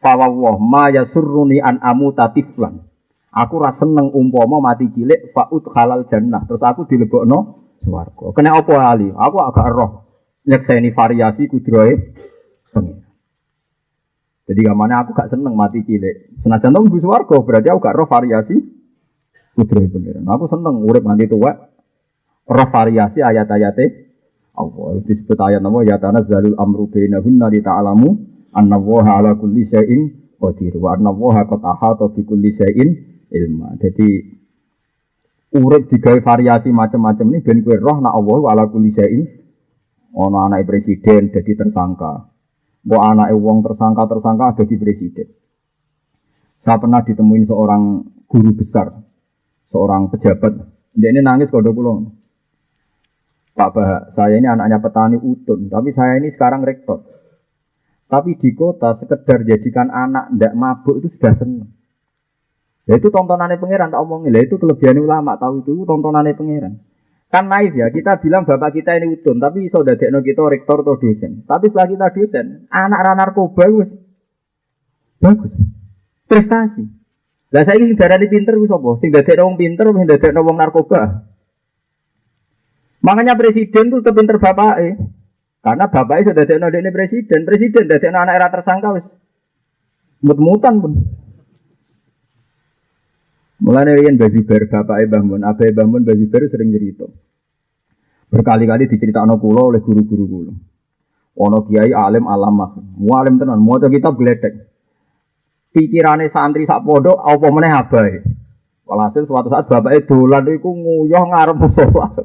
fa ma yasurruni an amuta tiflan. Aku ra seneng umpama mati cilik fa'ud halal jannah. Terus aku dilebokno swarga. Kena apa ali? Aku agak roh nyekseni variasi kudrohe pengen. Jadi gamane aku gak seneng mati cilik. Senajan to mlebu swarga berarti aku gak roh variasi kudrohe pengen. Aku seneng urip nganti tuwa roh variasi ayat-ayate Allah. Disebut ayat nama ya tanazzalul amru bainahunna li ta'lamu annallaha ala kulli syai'in qadir wa annallaha qad ahata bi kulli syai'in ilma. Jadi urip digawe variasi macam-macam ini ben kowe roh nek Allah ala kulli syai'in. Ana anake presiden dadi tersangka. Mbok anake wong tersangka dadi presiden. Saya pernah ditemuin seorang guru besar, seorang pejabat. Dia ini nangis kode kula. Pak Bah, saya ini anaknya petani utun, tapi saya ini sekarang rektor. Tapi di kota sekedar jadikan anak ndak mabuk itu sudah senang. Ya itu tontonannya pangeran tak omongin. Lah itu kelebihan ulama tahu itu tontonannya pangeran. Kan naif ya, kita bilang bapak kita ini utun, tapi iso dadekno kita rektor atau dosen. Tapi setelah kita dosen, anak ra narkoba wis bagus. Prestasi. Lah saiki sing darani pinter ku sapa? Sing dadekno wong pinter apa sing dadekno wong narkoba? Makanya presiden tuh terpinter bapake. Karena bapake sudah dadekno dekne presiden, presiden dadekno anak era tersangka wis mut-mutan pun. Mulane riyen Bazibar bapake Mbah Mun, abahe Mbah Mun Bazibar sering cerita. Berkali-kali diceritakno kula oleh guru-guru kula. Ana kiai alim alamah, mualim tenan, maca kitab gledek. Pikirane santri sak pondok apa meneh abahe. Walhasil suatu saat bapake dolan iku nguyuh ngarep musola.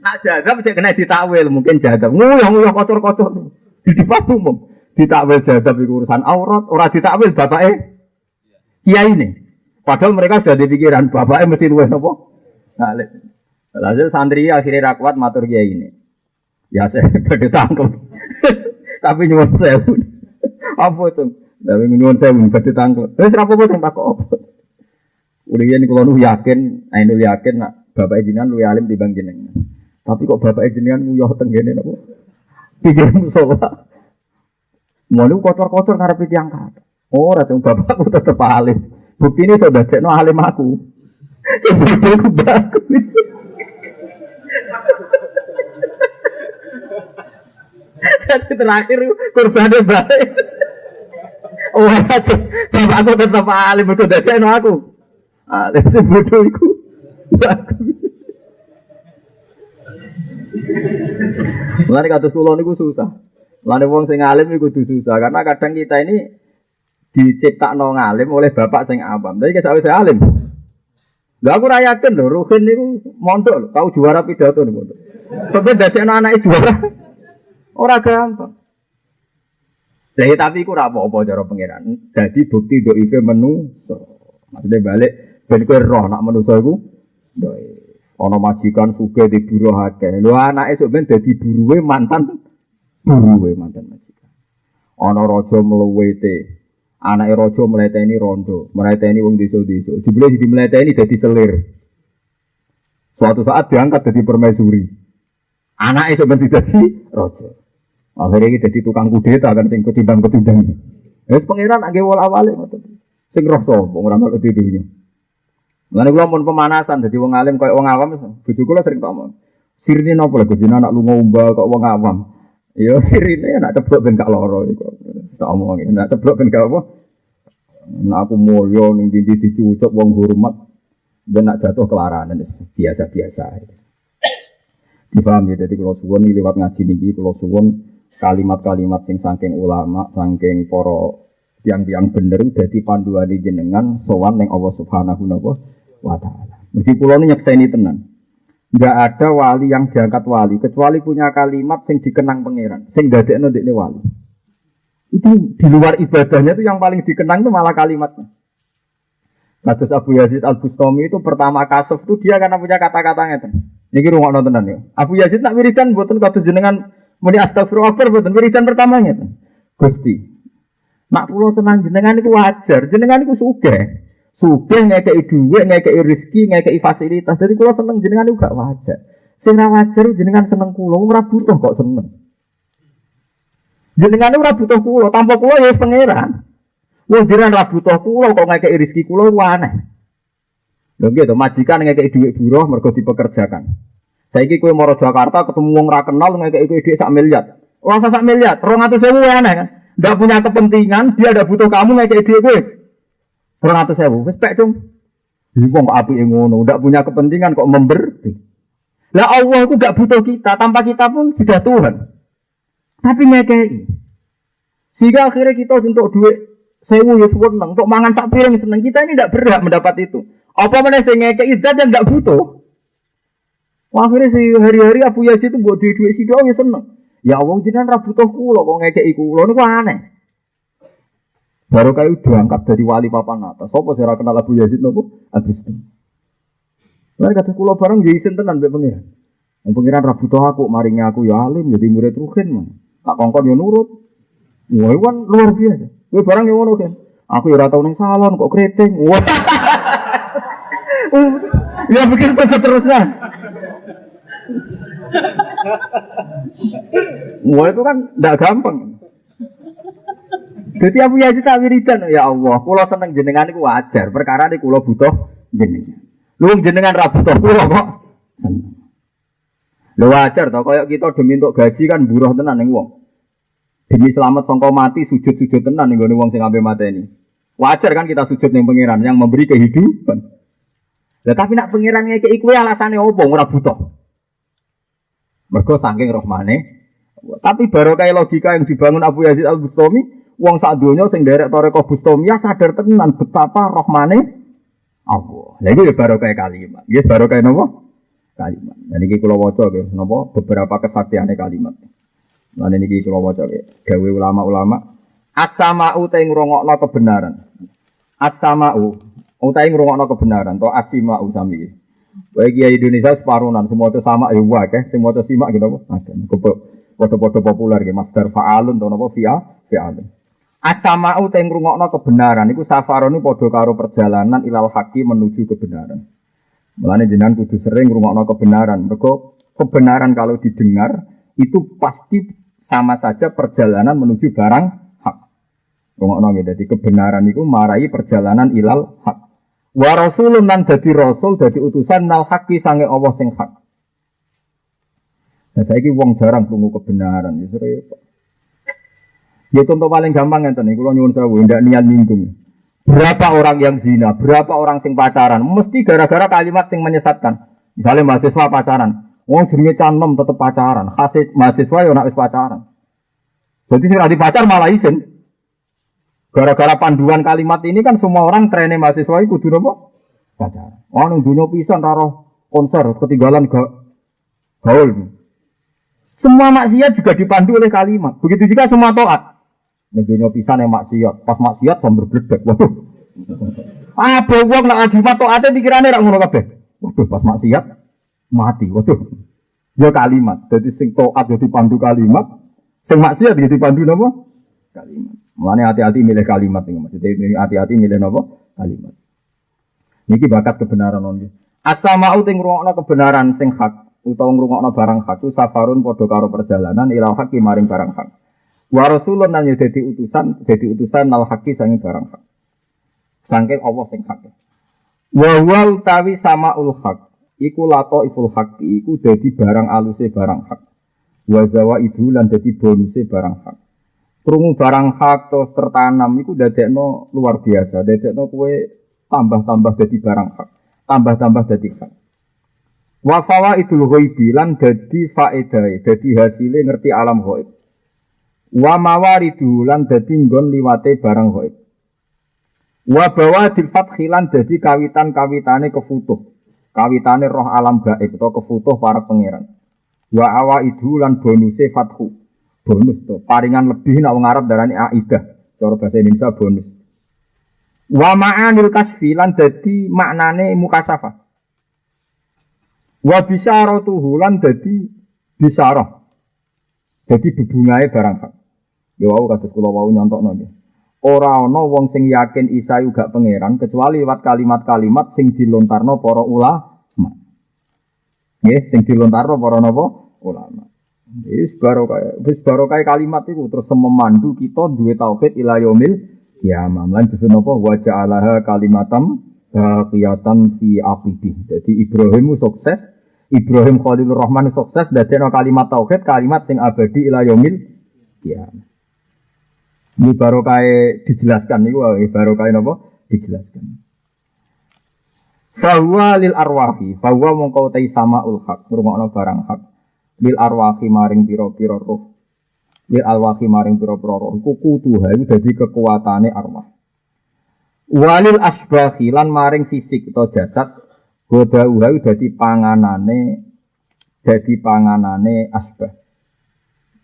Nak jadab cek kena ditakwil, mungkin jadab. Nguyuh kocor-kocor di depan umum. Ditakwil jadab iku urusan aurat, ora ditakwil bapake kiai ini. Padahal mereka sudah dipikiran bapaknya mesti luwih napa? Ngalim. Hasil santri akhirnya rakwat matur kiai ini. Ya saya badhe tangkep. Tapi nyuwun sewu. Apa itu? Tapi nyuwun sewu badhe tangkep. Wis ra apa-apa tak kok apa. Uliyan kula nu yakin, ainul yakin nak bapak jenengan luwih alim timbang jenengan. Tapi kok bapak jenengan nguyuh tenggene napa? Pikir musola. Mau kotor-kotor ngarepe tiyang kata. Ora dong bapakku tetep alim. Bukti ini sudah cekno alim aku. Sebetulnya aku bagus. Tapi terakhir kurbannya baik. Oh, bapak aku tetap alim itu sudah cekno aku. Alim sebetulnya aku bagus. Mulane kados kula niku susah. Mulane wong sing alim iku kudu susah karena kadang kita ini diciptakno ngalim oleh bapak sing awam. Tapi kesawise alim. Lha aku ra yakin lho, Ruhin niku mondok lho, tau juara pidato niku. Sampai dadekno anake juara. Ora gampang. Lah tapi iku ora apa-apa cara pangeran. Dadi bukti dhaife menungso. Maksudnya balik ben kowe roh nak menungso iku dhaif. Ana majikan sugih di buruh akeh. Lho anake sok ben dadi buruhe mantan majikan. Ana raja mluwete. Anake raja mleteni rondo, mleteni wong desa-desa. Jebule dimleteni dadi selir. Suatu saat diangkat dadi permaisuri. Anake sok ben dadi raja. Akhire iki dadi tukang kudeta kan sing ketimbang-ketimbang. Wis pangeran angge wala-walik ngoten. Sing roh sapa ora kok dunya. Mulane kula mun pemanasan dadi wong alim koyo wong awam, bojo kula sering ngomong. Sirine napa lho Gus anak lunga umbal kok wong awam. Ya sirine nak ceblok ben gak lara iku. Tak omongi nak ceblok ben gak apa. Nek aku mulya ning ndi dicucuk wong hormat ben nak jatuh kelaranan biasa-biasa. Dipahami dadi kula suwun liwat ngaji niki kula suwun kalimat-kalimat sing saking ulama, saking para tiang-tiang bener dadi panduane jenengan sowan ning Allah Subhanahu wa taala. Mergi kula nyekseni tenan. Enggak ada wali yang diangkat wali kecuali punya kalimat sing dikenang pangeran, sing dadekno ndekne wali. Itu di luar ibadahnya itu yang paling dikenang itu malah kalimatnya. Kados Abu Yazid Al-Bustami itu pertama kasuf itu dia karena punya kata-katanya itu. Niki rungokno tenan ya. Abu Yazid nak wiridan mboten kados jenengan muni astagfirullah mboten wiridan pertamanya itu. Gusti. Nak kula senang jenengan iku wajar, jenengan iku sugih. Sugih ngekeki dhuwit, ngekeki rezeki, ngekeki fasilitas. Dadi kula seneng jenengan iku gak wajar. Sing ra wajar jenengan seneng kula, ora butuh kok seneng. Jenengan ora butuh kula, tanpa kula ya wis pangeran. Wong jenengan ora butuh kula kok ngekeki rezeki kula ku aneh. Lho nggih to, majikan ngekeki dhuwit buruh mergo dipekerjakan. Saiki kowe maro Jakarta ketemu wong ra kenal ngekeki kowe dhuwit 1 miliar. Ora usah 1 miliar, 200.000 aneh kan. Ndak punya kepentingan, dia ada butuh kamu ngekeki dhuwit kowe. 200.000 wis pek dong. Wong kok apike ngono, ndak punya kepentingan kok memberi. Lah Allah itu ndak butuh kita, tanpa kita pun sudah Tuhan. Tapi ngekeki. Sehingga akhirnya kita untuk duit 1.000 ya seneng, untuk mangan sak piring seneng. Kita ini ndak berhak mendapat itu. Apa meneh sing ngekeki zat yang ndak butuh. Wah, akhirnya hari-hari Abu Yazid itu buat duit sido ya seneng. Ya Allah jenengan ra butuh kula kok ngekeki kula niku aneh. Baru kayu diangkat dari wali papan atas. Sapa sing ora kenal Abu Yazid nopo? Agus. Lah kata kula bareng ya isin tenan mbek pangeran. Wong pangeran ra butuh aku, maringi aku ya alim jadi murid ruhin mah. Tak kongkon ya nurut. Wah, kan luar biasa. Kowe barang yang ngono kan. Aku ya ora tau ning salon kok keriting. Wah. Ya begitu seterusnya. Wah itu kan tidak gampang. Jadi Abu Yazid tak wiridan, ya Allah, kula seneng jenengan itu wajar. Perkara ini kula butuh jenengan. Lu jenengan ra butuh kula kok seneng. Lu wajar toh, kayak kita demi untuk gaji kan buruh tenan ning wong. Demi selamat sangka mati sujud-sujud tenan ning gone wong sing ampe mateni. Wajar kan kita sujud ning pangeran yang memberi kehidupan. Lah tapi nak pangeran ngekeki kuwi alasane opo ora butuh. Mergo saking rahmane. Tapi barokah logika yang dibangun Abu Yazid Al-Bustami, wong sak donya sing nderek Thariqah Bustamiyah sadar tenan betapa rahmane Allah. Lha iki barokah kalimat. Nggih barokah napa? Kalimat. Nah niki kula waca nggih napa beberapa kesaktiane kalimat. Lan niki kula waca nggih gawe ulama-ulama as-sama'u te ngrungokno kebenaran. As-sama'u utahe ngrungokno kebenaran to as-sima'u sami. Bagi Indonesia separuhan semua itu sama ya wae, semua itu simak gitu apa? Foto-foto populer gitu, master fa'alun atau apa fi'alun. As-sama'u te ngrungokno kebenaran iku safaron padha karo perjalanan ilal haqi menuju kebenaran. Mulane jenengan kudu sering ngrungokno kebenaran. Mergo kebenaran kalau didengar itu pasti sama saja perjalanan menuju barang hak. Ngrungokno nggih dadi kebenaran iku marai perjalanan ilal haq. Wa rasulun lan dadi rasul dadi utusan nal haqi sange Allah sing hak. Nah saiki wong jarang krungu kebenaran ya repot. Ya contoh paling gampang ngeten iki kula nyuwun sewu ndak niat nyinggung. Berapa orang yang zina, berapa orang sing pacaran, mesti gara-gara kalimat sing menyesatkan. Misalnya mahasiswa pacaran, wong jenenge canom tetep pacaran, khase mahasiswa yo nek wis pacaran. Jadi sing ra dipacar malah isin. Gara-gara panduan kalimat ini kan semua orang trennya mahasiswa itu kudu apa? Pacaran. Oh nang dunya pisan karo konser ketinggalan gaul. Semua maksiat juga dipandu oleh kalimat. Begitu juga semua taat. Nang dunya pisan yang maksiat, pas maksiat sambil bledek. Waduh. Apa wong nek ajimat taate pikirane ra ngono kabeh. Waduh pas maksiat mati. Waduh. Ya kalimat. Jadi sing taat yo dipandu kalimat, sing maksiat yo dipandu napa? Kalimat. Mulane hati-hati milih kalimat iki maksudnya hati-hati milih napa kalimat. Niki bakat kebenaran nggih. As-sama'u te ngrungokno kebenaran sing hak utawa ngrungokno barang hak ku safarun padha karo perjalanan ila haqi maring barang hak. Wa rasulun lan dadi utusan nal haqi sange barang hak. Saking Allah sing hak. Wa huwa utawi samaul haq iku laqaiful haqi iku dadi barang aluse barang hak. Wa zawaidu lan dadi bonuse barang hak. Krungu barang hak terus tertanam iku dadekno luar biasa, dadekno kowe tambah-tambah dadi barang hak, tambah-tambah dadi hak. Wa fawaidul ghaibi lan dadi faedahe, dadi hasile ngerti alam ghaib. Wa mawaridu lan dadi nggon liwate barang ghaib. Wa bawadil fathi lan dadi kawitan-kawitane kefutuh, kawitane roh alam gaib utawa kefutuh para pangeran. Wa awaidu lan bonuse fathu. Bonus to, paringan lebih nak wong Arab darani aidah, cara bahasa Indonesia bonus. Wa ma'anil kasfi lan dadi maknane mukasyafah. Wa bisyaratuhu lan dadi bisyarah. Dadi bebungahe barang hak. Ya wau kados kula wau nyontokno nggih. Ora ana wong sing yakin Isa uga pangeran kecuali lewat kalimat-kalimat sing dilontarno para ulama. Nggih, sing dilontarno para napa? Ulama. Wis barokah kalimat iku terus memandu kita duwe tauhid ila yaumil kiamah. Lan disebut napa wa ja'alaha kalimatam baqiyatan fi aqibih. Jadi Ibrahim sukses, Ibrahim Khalilur Rahman sukses dadekno kalimat tauhid, kalimat sing abadi ila yaumil kiamah. Ini barokah dijelaskan niku barokah napa dijelaskan. Fahuwa lil arwahi, fahuwa mongko tai samaul haq, ngrungokno barang hak. Lil arwahi maring pira-pira roh. Lil arwahi maring pira-pira roh iku kutuha iku dadi kekuatane arwah. Walil asbahi lan maring fisik atau jasad godauha dadi panganane asbah.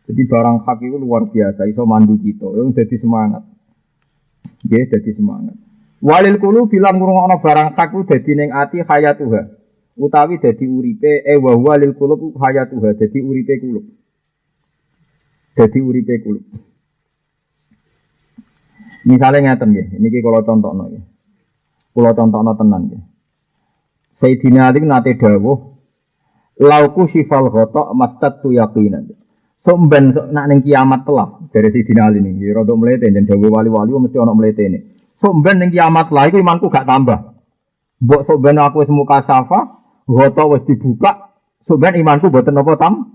Jadi barang hak itu luar biasa iso mandu kita, yang dadi semangat. Nggih, dadi semangat. Walil kulu bilang ngrungokno barang hak ku dadi ning ati hayatuha. Utawi dadi uripe wa walil kulu hayatuha dadi uripe kulub. Dadi uripe kulub. Misale ngaten nggih, niki kula contohno nggih. Kula contohno tenan nggih. Sayyidina Ali nate dawuh, "Lauku sifal ghata mastatu yaqinan." Somben nak ning kiamat telah dari Sayyidina Ali niki rada mlete jan dawuh wali-wali mesti ana mletene. Somben ning kiamat lah iku imanku gak tambah. Mbok somben aku wis muka syafa, ghata wis dibuka, somben imanku mboten napa tambah.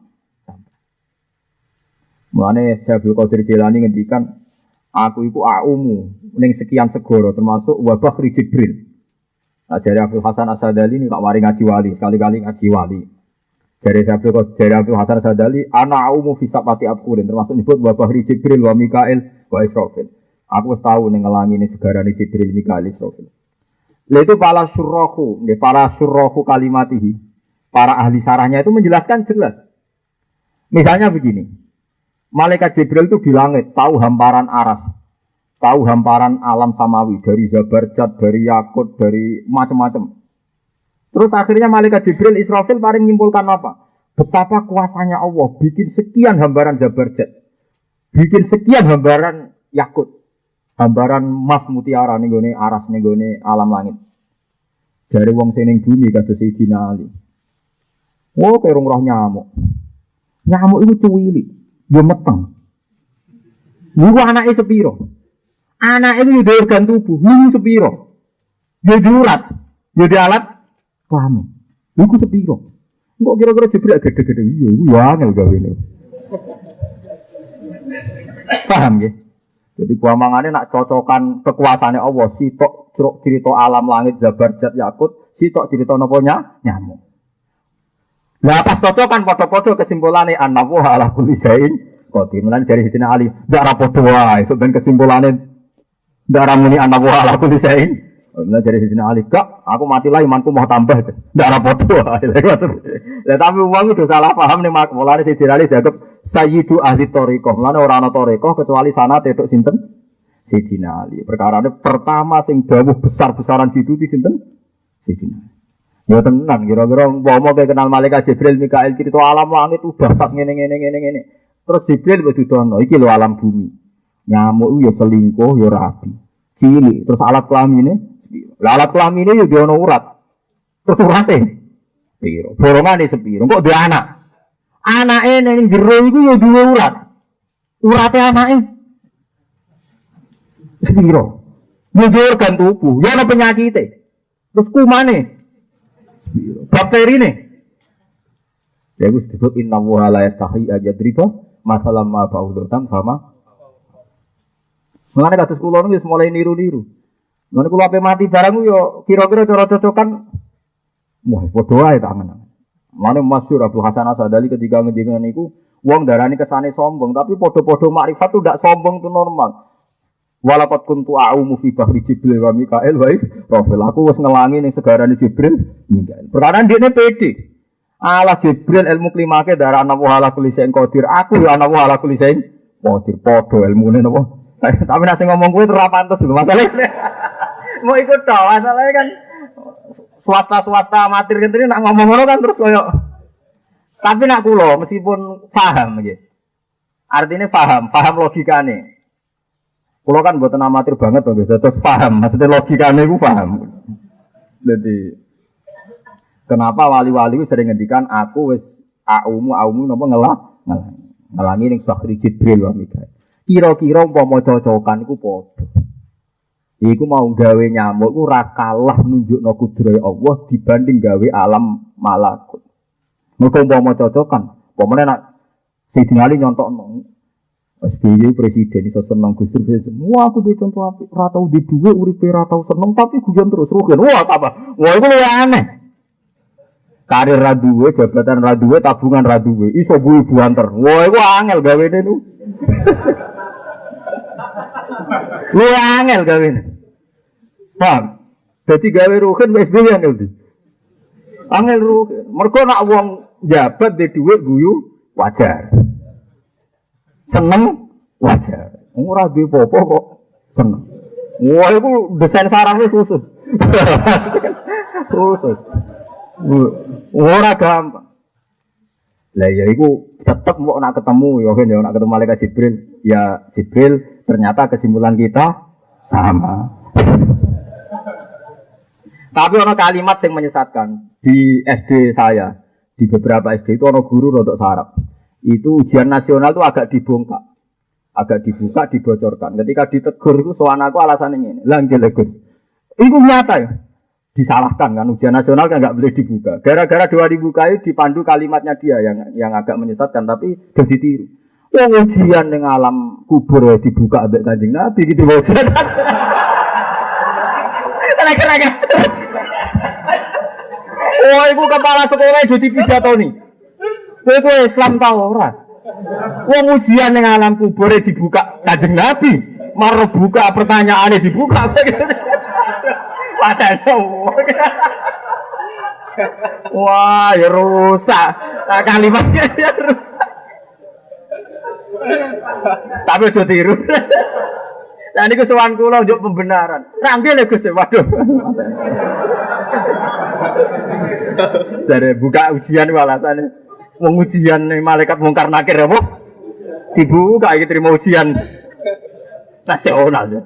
Mulane Syaikhul Qadir Jilani ngendikan, aku iku aumu ning sekian segara termasuk wabah Jibril. Nah, jare Abdul Hasan As-Sadali ini tak wari ngaji wali, sekali-kali ngaji wali. Jare Abdul Hasan As-Sadali, ana aumu fi sabati abqurin termasuk nyebut wabah Jibril wa Mikail wa Israfil. Aku wis tau ning ngelangi ning segarane Jibril, Mikail, Israfil. Lha itu para syurrahu kalimatihi. Para ahli syarahnya itu menjelaskan jelas. Misalnya begini. Malaikat Jibril itu di langit tahu hamparan aras, tahu hamparan alam samawi dari Zabarjat, dari Yakut, dari macam-macam. Terus akhirnya malaikat Jibril Israfil paling menyimpulkan apa? Betapa kuasanya Allah bikin sekian hamparan Zabarjat, bikin sekian hamparan Yakut, hamparan emas mutiara ning gone aras ning gone alam langit. Jare wong sing ning bumi kados Sayyidina Ali. Oh, kaya roh nyamuk. Nyamuk itu cuwili. Dia meteng. Niku anake sepiro? Anake itu di organ tubuh, niku sepiro? Dia di urat, dia di alat kelamin. Niku sepiro? Engko kira-kira Jibril gede-gede iya iku ya angel gawe niku. Paham nggih? Jadi kuamangane nak cocokan kekuasaane Allah sitok cerita alam langit Zabarjat Yakut, sitok cerita napa nyamuk. Lah pas cocokan padha-padha kesimpulane annahu ala kulli syai'in qadir. Lan dari Sayyidina Ali, ndak ra padha wae sampeyan kesimpulane ndak ra muni annahu ala kulli syai'in. Lan dari Sayyidina Ali, "Kak, aku mati lah imanku mau tambah." Ndak ra padha wae. Lah tapi wong udah salah paham ning mulane Sayyidina Ali dianggap sayyidu ahli thariqah. Lan ora ana thariqah kecuali sana tetok sinten? Sayyidina Ali. Perkarane pertama sing dawuh besar-besaran gitu di sinten? Sayyidina Ali. Ya tenan kira-kira umpama kowe kenal malaikat Jibril Mikail cerita alam langit itu dahsyat ngene. Terus Jibril wis didono iki lho alam bumi. Nyamuk ya selingkuh ya rabi. Cilik terus alat kelamine. Lah alat kelamine ya diono urat. Terus urate piro? Bolongane sepiro? Kok dia anak? Anake ning jero iku ya duwe urat. Urate anake sepiro? Ya organ tubuh, ya ana penyakite. Terus kumane bakteri nih. Ya gue sebut inna wa la yastahi ajadriba masalah ma ba'udotan fama. Mulane kados kula niku wis mulai niru-niru. Mulane kula ape mati barang yo kira-kira cara cocokan wah padha wae tangan. Mulane masyhur Abdul Hasan As-Sadali ketika ngendikan niku wong darani kesane sombong tapi padha-padha makrifat tuh ndak sombong tuh normal. Walakat kuntu a'umu fi bahri Jibril wa Mikail wa Israfil. Aku wis ngelangi ning segarane Jibril Mikail. Perkara ndekne pede. Allah Jibril ilmu klimake darah ana wa ala kulli syai'in qadir. Aku ya ana wa ala kulli syai'in qadir. Padha ilmune napa. Tapi nek sing ngomong kuwi ora pantes lho masalahe. Mau ikut tok, masalahe kan swasta amatir ngene nak ngomong ngono kan terus koyo. Tapi nak kula meskipun paham nggih. Artinya paham logikane. Kulo kan mboten amatir banget to, terus paham, maksudnya logikane iku paham. Jadi kenapa wali-wali sering ngendikan aku wis aumu napa Ngalangi ning Bakhri Jibril wa Mikail. Kira-kira umpama cocokan iku padha. Iku mau gawe nyamuk iku ora kalah nunjukno kudrahe Allah dibanding gawe alam malakut. Mergo umpama cocokan, umpamane nek Sayyidina Ali nyontokno SBY presiden iso seneng Gus Dur. Wah aku duwe contoh apik, ora tau di dhuwit uripe ora tau seneng tapi guyon terus rugen. Wah tambah. Wah iku luwih aneh. Karir ra duwe, jabatan ra duwe, tabungan ra duwe, iso buwi buanter. Wah iku angel gawene niku. Luwih angel gawene. Paham? Dadi gawe rugen wis dhewe angel di. Angel rugen. Mergo nak wong jabat di dhuwit guyu wajar. Seneng wajar. Ora duwe apa-apa kok seneng. Wah iku desain sarangnya khusus. Khusus. Ora gampang. Lah ya iku tetep mbok nak ketemu ya nak ketemu malaikat Jibril. Ya Jibril ternyata kesimpulan kita sama. Tapi ada kalimat yang menyesatkan di SD saya, di beberapa SD itu ada guru rodok sarap. Itu ujian nasional itu agak dibongkak, agak dibuka, dibocorkan. Ketika ditegur itu soal aku alasannya ini, langgil Gus. Itu nyata ya, disalahkan kan ujian nasional kan nggak boleh dibuka. Gara-gara doa dibuka itu dipandu kalimatnya dia yang agak menyesatkan, tapi sudah ditiru. Oh ujian dengan alam kubur ya dibuka abek Kanjeng Nabi gitu ujian. Kira-kira. Oh, ibu kepala sekolah jadi pidato nih. Kowe Islam ta ora? Wong ujian ning alam kubur dibuka Kanjeng Nabi, mar buka pertanyaane dibuka. Padahal wah, ya rusak. Kalimatnya ya rusak. Tapi aja tiru. Lah niku sowan kula njuk pembenaran. Ranggil ya Gus, waduh. Dari buka ujian alasane wong ujian malaikat mungkar nakir apa? Dibuka iki terima ujian nasional ya.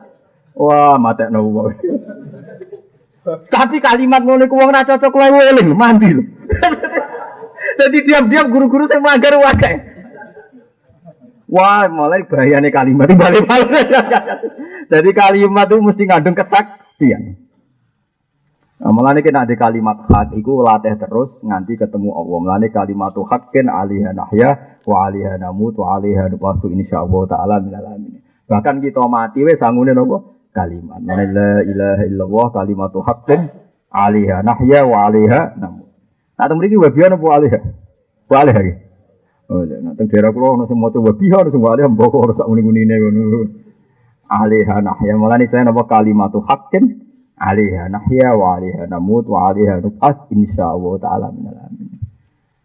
Wah, matekno wong. Tapi kalimat ngono ku wong ra cocok wae eling mandi lho. Dadi diam-diam guru-guru sing melanggar wae. Wah, mulai bahayane kalimat iki balik-balik. Jadi kalimat itu mesti ngandung kesaktian. Nah, mulane kena ada kalimat hak iku latih terus nganti ketemu Allah. Mulane kalimatu haqqin alaiha nahya wa alaiha namut wa alaiha nubatu insyaallah taala minal alamin. Bahkan kita mati wis sangune napa? Kalimat. La ilaha illallah kalimatu haqqin alaiha nahya wa alaiha namut. Nah, teng mriki wabiyan apa alaiha? Wa alaiha. Oh, nek teng daerah kula ono sing maca wabiyan sing alaiha mbok ora sak muni-munine ngono. Alaiha nahya mulane saya napa kalimatu haqqin alaiha nahya wa alaiha namut wa alaiha nub'ats insyaallah taala minal alamin.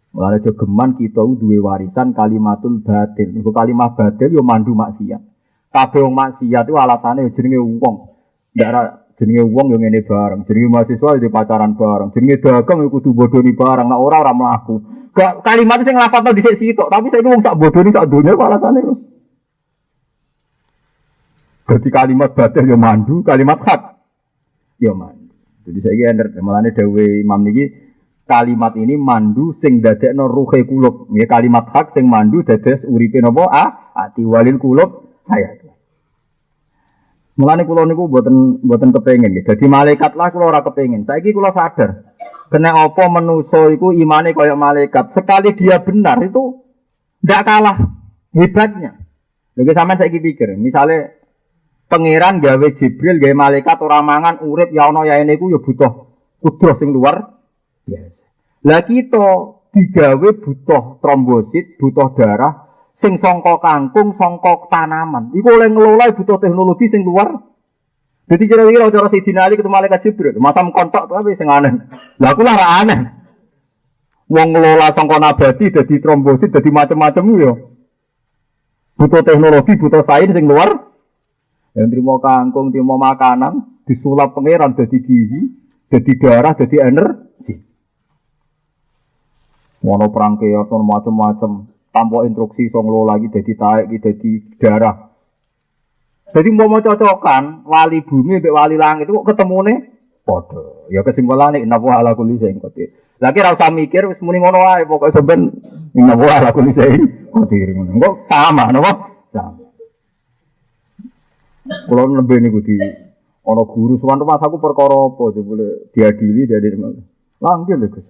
Mulane aja geman kita duwe warisan kalimatul batil. Iku kalimat batil yo mandu maksiat. Kabeh wong maksiat iku alasane jenenge wong. Ndak jenenge wong yo ngene bareng. Jenenge mahasiswa yo pacaran bareng. Jenenge dagang yo kudu bodoni bareng. Nek ora mlaku. Gak kalimat sing nglafadzno dhisik sitok, tapi saiki wong sak bodoni sak donya kok alasane kok. Jadi kalimat batil yo mandu, kalimat hak yo mandu. Jadi saiki ender malane dawuh Imam niki kalimat ini mandu sing dadekno ruhe kulub. Nggih kalimat hak sing mandu dados uripe napa? Ati walil kulub hayat. Mulane kula niku mboten kepengin nggih. Dadi malaikat lah kula ora kepengin. Saiki kula sadar. Kena apa manusa iku imane kaya malaikat. Sekali dia benar itu ndak kalah hebatnya. Lha sampean saiki pikir, misale pangeran gawe Jibril gawe malaikat ora mangan urip ya ana yaene iku ya butuh kudros sing luar biasa. Lah kita digawe butuh trombosit, butuh darah sing sangka kangkung, sangka tanaman. Iku oleh ngelola butuh teknologi sing luar. Jadi kira-kira cara Sayyidina Ali ketemu malaikat Jibril, masam kontak tapi sing aneh. Lah aku lah ra aneh. Wong ngelola sangka nabati dadi trombosit, dadi macam-macam yo. Butuh teknologi, butuh sains sing luar. Yang terima kangkung, terima makanan, disulap pangeran jadi gizi, jadi darah, jadi energi. Mono perangkaian macam-macam, tanpa instruksi songlo lagi jadi taek, jadi darah. Jadi mau cocokan wali bumi mbek wali langit itu kok ketemune padha. Ya kesimpulannya inna wa ala kulli syai'in qadir. Lagi ra usah mikir wis muni ngono wae pokoke sampean inna wa ala kulli syai'in Qadir ngono. Engko sama napa? Sama. Kulo nembe niku di ana guru sowan rumah aku perkara apa jebule diadili langgil lho Gus.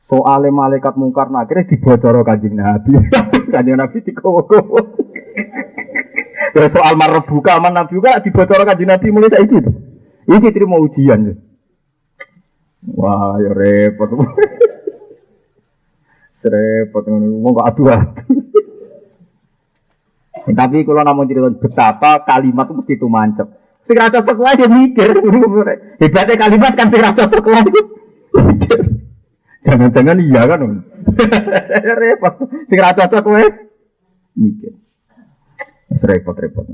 Soale malaikat mungkar nakire dibodoro Kanjeng Nabi. Kanjeng Nabi dikowo-kowo. Ya soal marbuka aman Nabi kok dibodoro Kanjeng Nabi mulai saiki to. Iki trimo ujian. Wah, ya repot. Serepot ngono wong kok adu-adu. Tapi kalau namun cerita betapa kalimat itu mesti tumancep. Sing ra cocok wae ya mikir. Hebatnya kalimat kan sing ra cocok wae. Jangan-jangan iya kan. Repot. Sing ra cocok wae mikir. Repot-repot.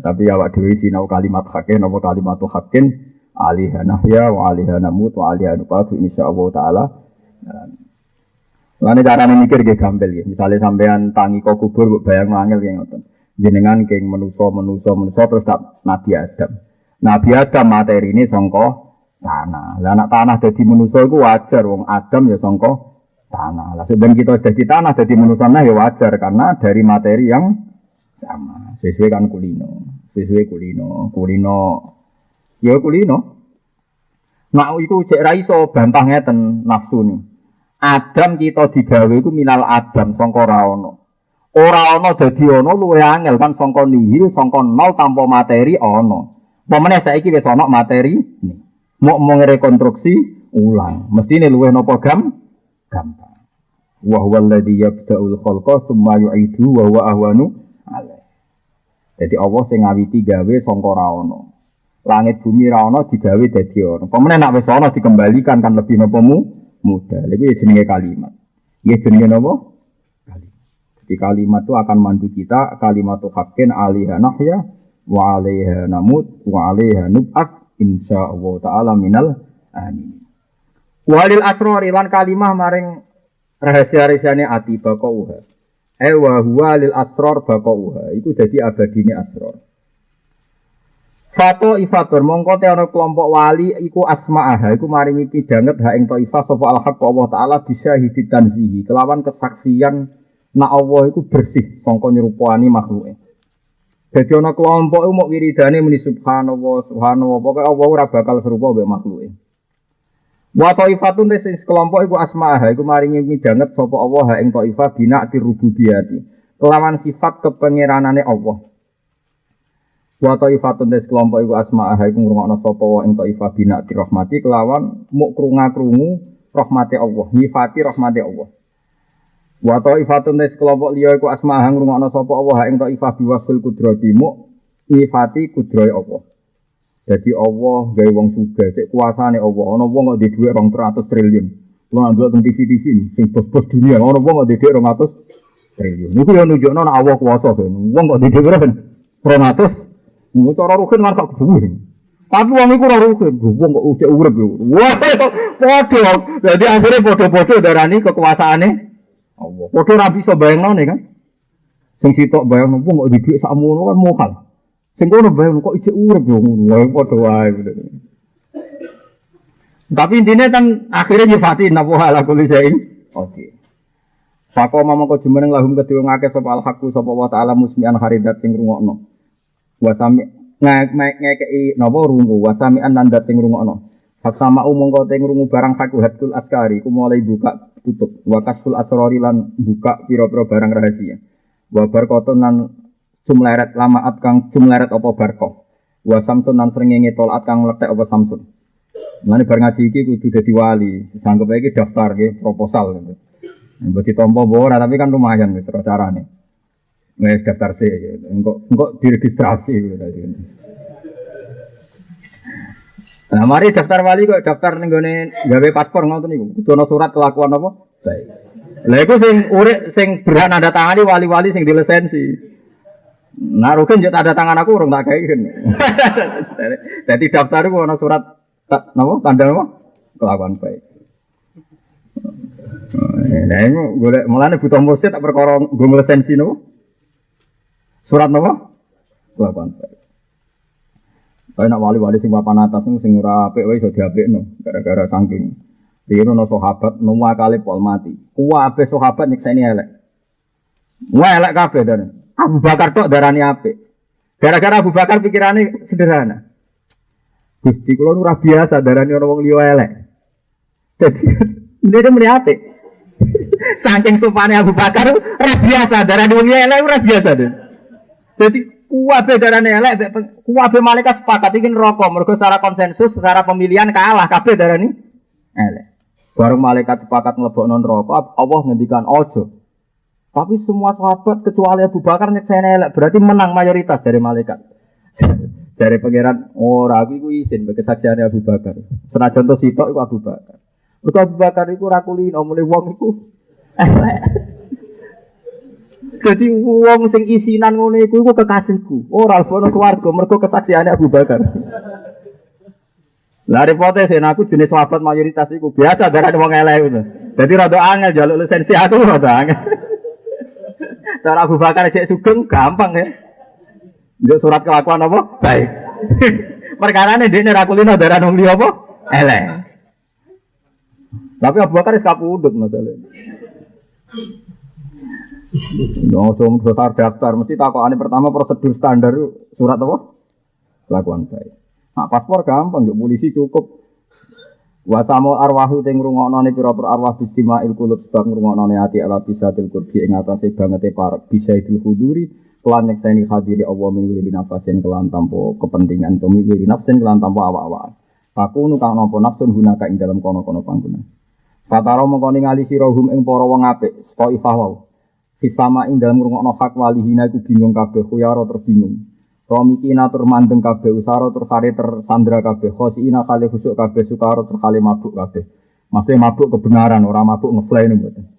Tapi awak dhewe sinau kalimat hakin napa kalimatu hakin alaiha nahya wa alaiha namut wa alaiha nubatu insyaallah taala. Lane carane mikir nggih gampil nggih. Misale sampean tangi kok kubur mbok bayang angel nggih ngoten. Jenengan keng manusa terus tak Nabi Adam. Nabi Adam materine sangka tanah. Lah nek tanah dadi manusa iku wajar wong Adam ya sangka tanah. Lah sebenarnya kita dadi tanah dadi manusa ya wajar karena dari materi yang sama. Sesuai kan kulino. Ya kulino. Nek iku cek ra iso bantah ngeten nafsu ni. Adam kita digawe iku minal Adam sangka ora ana. Ora ana dadi ana luwih angel kan sangka nihil sangka nol tanpa materi ana. Pemene saiki wis ana materi mau rekonstruksi ulang. Mestine luwih napa gampang. Wa huwal ladzi yabda'ul khalqa tsumma yu'idu wa huwa ahwanu alaih. Jadi Allah sing ngawiti gawe sangka ora ana. Langit bumi ra ana digawe dadi ana. Pemene nek wis ana dikembalikan kan lebih napa mudah. Lha jenenge kalimat. Nggih jenenge napa? Jadi kalimat itu akan mandu kita kalimatu haqqin alaiha nahya wa alaiha namut wa alaiha nub'at insyaallah taala minal amin. Walil asrori lan kalimah maring rahasia-rahasiane ati baqauha. Wa huwa lil asror baqauha. Iku dadi abadine asror. Fato ifatur mongko te ana kelompok wali iku asma'aha iku maringi pidanget ha ing taifah sapa al-haq Allah taala bisa hidit tanzihi kelawan kesaksian na Allah iku bersih sangka nyerupani makhluke. Dadi ana kelompok iku mok wiridane muni subhanallah pokoke Allah ora bakal serupa mbek makhluke. Wa taifatun sing kelompok iku asma'aha iku maringi pidanget sapa Allah ha ing taifah bina dirububiyati kelawan sifat kepengeranane Allah. Wa taifatun des kelompok iku asma'ah iku ngrungokno sapa wa ing taifah bina dirahmati kelawan muk krungu rahmate Allah, nyifati rahmate Allah. Wa taifatun des kelompok liya iku asma'ah ngrungokno sapa Allah ing taifah biwasul kudrati muk nyifati kudrahe Allah. Jadi Allah gawe wong sugih, cek kuasane Allah. Ana wong kok duwe dhuwit 200 triliun. Kulo ndelok teng TV-TV sing bos-bos dunia, ana wong kok duwe 200 triliun. Niku yo nunjukno nek Allah kuwasa to. Wong kok duwe 200 Mu cara rugen kan gak keduwe. Tapi wong iku ora rugen. Wong kok ujek urip yo. Wah, padha. Dadi akhire padha-padha darani kekuasaane Allah. Padha ora bisa bayangne kan. Sing sitok bayangno wong kok di dhuwit sakmono kan mohal. Sing kono bayangno kok ijek urip yo ngono. Padha wae. Tapi intine kan akhire nyifati napa ala kulisain. Oke. Sapa mamangka jumeneng lahum kedue ngake sapa al-haqqu sapa wa ta'ala musmi'an haridat sing rungokno. Wasami ngekei napa rungu wasami anandat sing rungokno. Fasama mongko te ngrungu barang fakuhatul askari ku mulai buka tutup wa kasful asrori lan buka pira-pira barang rahasia. Wa barqatun lan jumleret lamaat kang jumleret apa barqah. Wa samsun lan srengenge tolaat kang mlethek apa samsun. Mane bar ngaji iki kudu dadi wali. Sanggep iki daftar nggih proposal gitu. Mbok ditampa ora tapi kan lumayan wis carane. Wes daftar sih, engkau diregistrasi gitu. Nah, mari daftar wali kok daftar nenggone gawe paspor ngoten niku. Kudu ana surat kelakuan apa? Baik. Lah iku sing urip sing berhak nanda tangani wali-wali sing di lisensi. Nah, rugen yo tanda tangan aku urung tak gawe. Dadi daftar iku ana surat napa? Tanda apa? Kelakuan baik. Nah, iku golek mulane butuh mursyid tak perkara nggo lisensi napa? Surat napa? Kelakuan baik. Kaya nak wali-wali sing papan atas sing ora apik wae iso diapikno gara-gara saking piye ono sahabat nomo akale pol mati. Kuwabe sahabat nyekseni elek. Wah elek kabeh dan Abu Bakar tok darani apik. Gara-gara Abu Bakar pikirannya sederhana. Gusti kula nu ora biasa darani ana wong liya elek. Dadi ndene muni apik. Saking supane Abu Bakar ora biasa darani wong liya elek ora biasa den. Dadi kuwabe darane elek kuwabe malaikat sepakat iki neraka mergo secara konsensus secara pemilihan kalah kabeh darani elek. Bareng malaikat sepakat mlebokno neraka Allah ngendikan ojo. Tapi semua sahabat kecuali Abu Bakar nyekseni elek berarti menang mayoritas dari malaikat. Dari pangeran ora aku iku isin kesaksiane Abu Bakar. Senajan to sitok iku Abu Bakar. Mergo Abu Bakar iku ora kulino mule wong iku elek. Jadi wong sing isinan ngono iku kekasihku. Ora bono swarga mergo kesaksiane Abu Bakar. Lah repote sen aku jenis sahabat mayoritas iku biasa darane wong elek ngono. Dadi rada angel njaluk lisensi aku rada angel. Cara Abu Bakar cek sugeng gampang ya. Njuk surat kelakuan apa? Baik. Perkarane dekne ra kulino darane wong liya apa? Elek. Tapi Abu Bakar wis kapundhut masalahnya. Yo cuma daftar mesti takokane pertama prosedur standar surat apa? Kelakuan baik. Nah, paspor gampang, yo polisi cukup. Wa samul arwahu teng ngrungoknone pira-pira arwah bistima'il qulub sebab ngrungoknone ati ala bisatil qurbi ing atase bangete parek bisa idul huduri kelan nyekseni hadiri Allah min wili nafasin kelan tanpa kepentingan to wili nafsin kelan tanpa awak-awak. Takunu kang napa nafsun gunaka ing dalam kono-kono panggonan. Fatara mengko ningali sira hum ing para wong apik, sapa ifawau. Fisama ing dalam ngrungokno hak walihina iku bingung kabeh khuyara terbingung. Romikina tur mandeng kabeh usara tur kare tersandra kabeh khosina kali khusuk kabeh sukara tur kali mabuk kabeh. Maksudnya mabuk kebenaran ora mabuk ngefly niku mboten.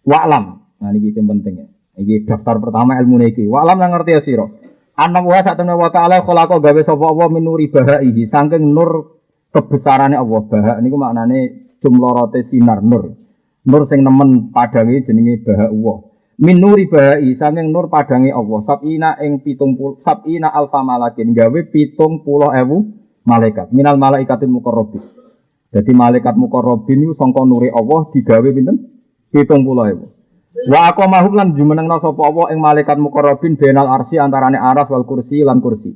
Wa'lam. Nah niki sing penting ya. Iki daftar pertama ilmu niki. Wa'lam nang ngerti ya sira. Ana wa satene wa ta'ala khalaqa gawe sapa apa minuri bahaihi saking nur kebesarane Allah. Bahak niku maknane jumlorote sinar nur. Nur sing nemen padange jenenge bahak Allah. Min nuri bahai saking nur padange Allah sabina ing 70 sabina alfa malakin gawe 70.000 malaikat minal malaikatil muqarrabin. Dadi malaikat muqarrabin niku sangka nure Allah digawe pinten 70.000. Wa aqamahum lan jumenengna sapa Allah ing malaikat muqarrabin benal arsy antarane aras wal kursi lan kursi.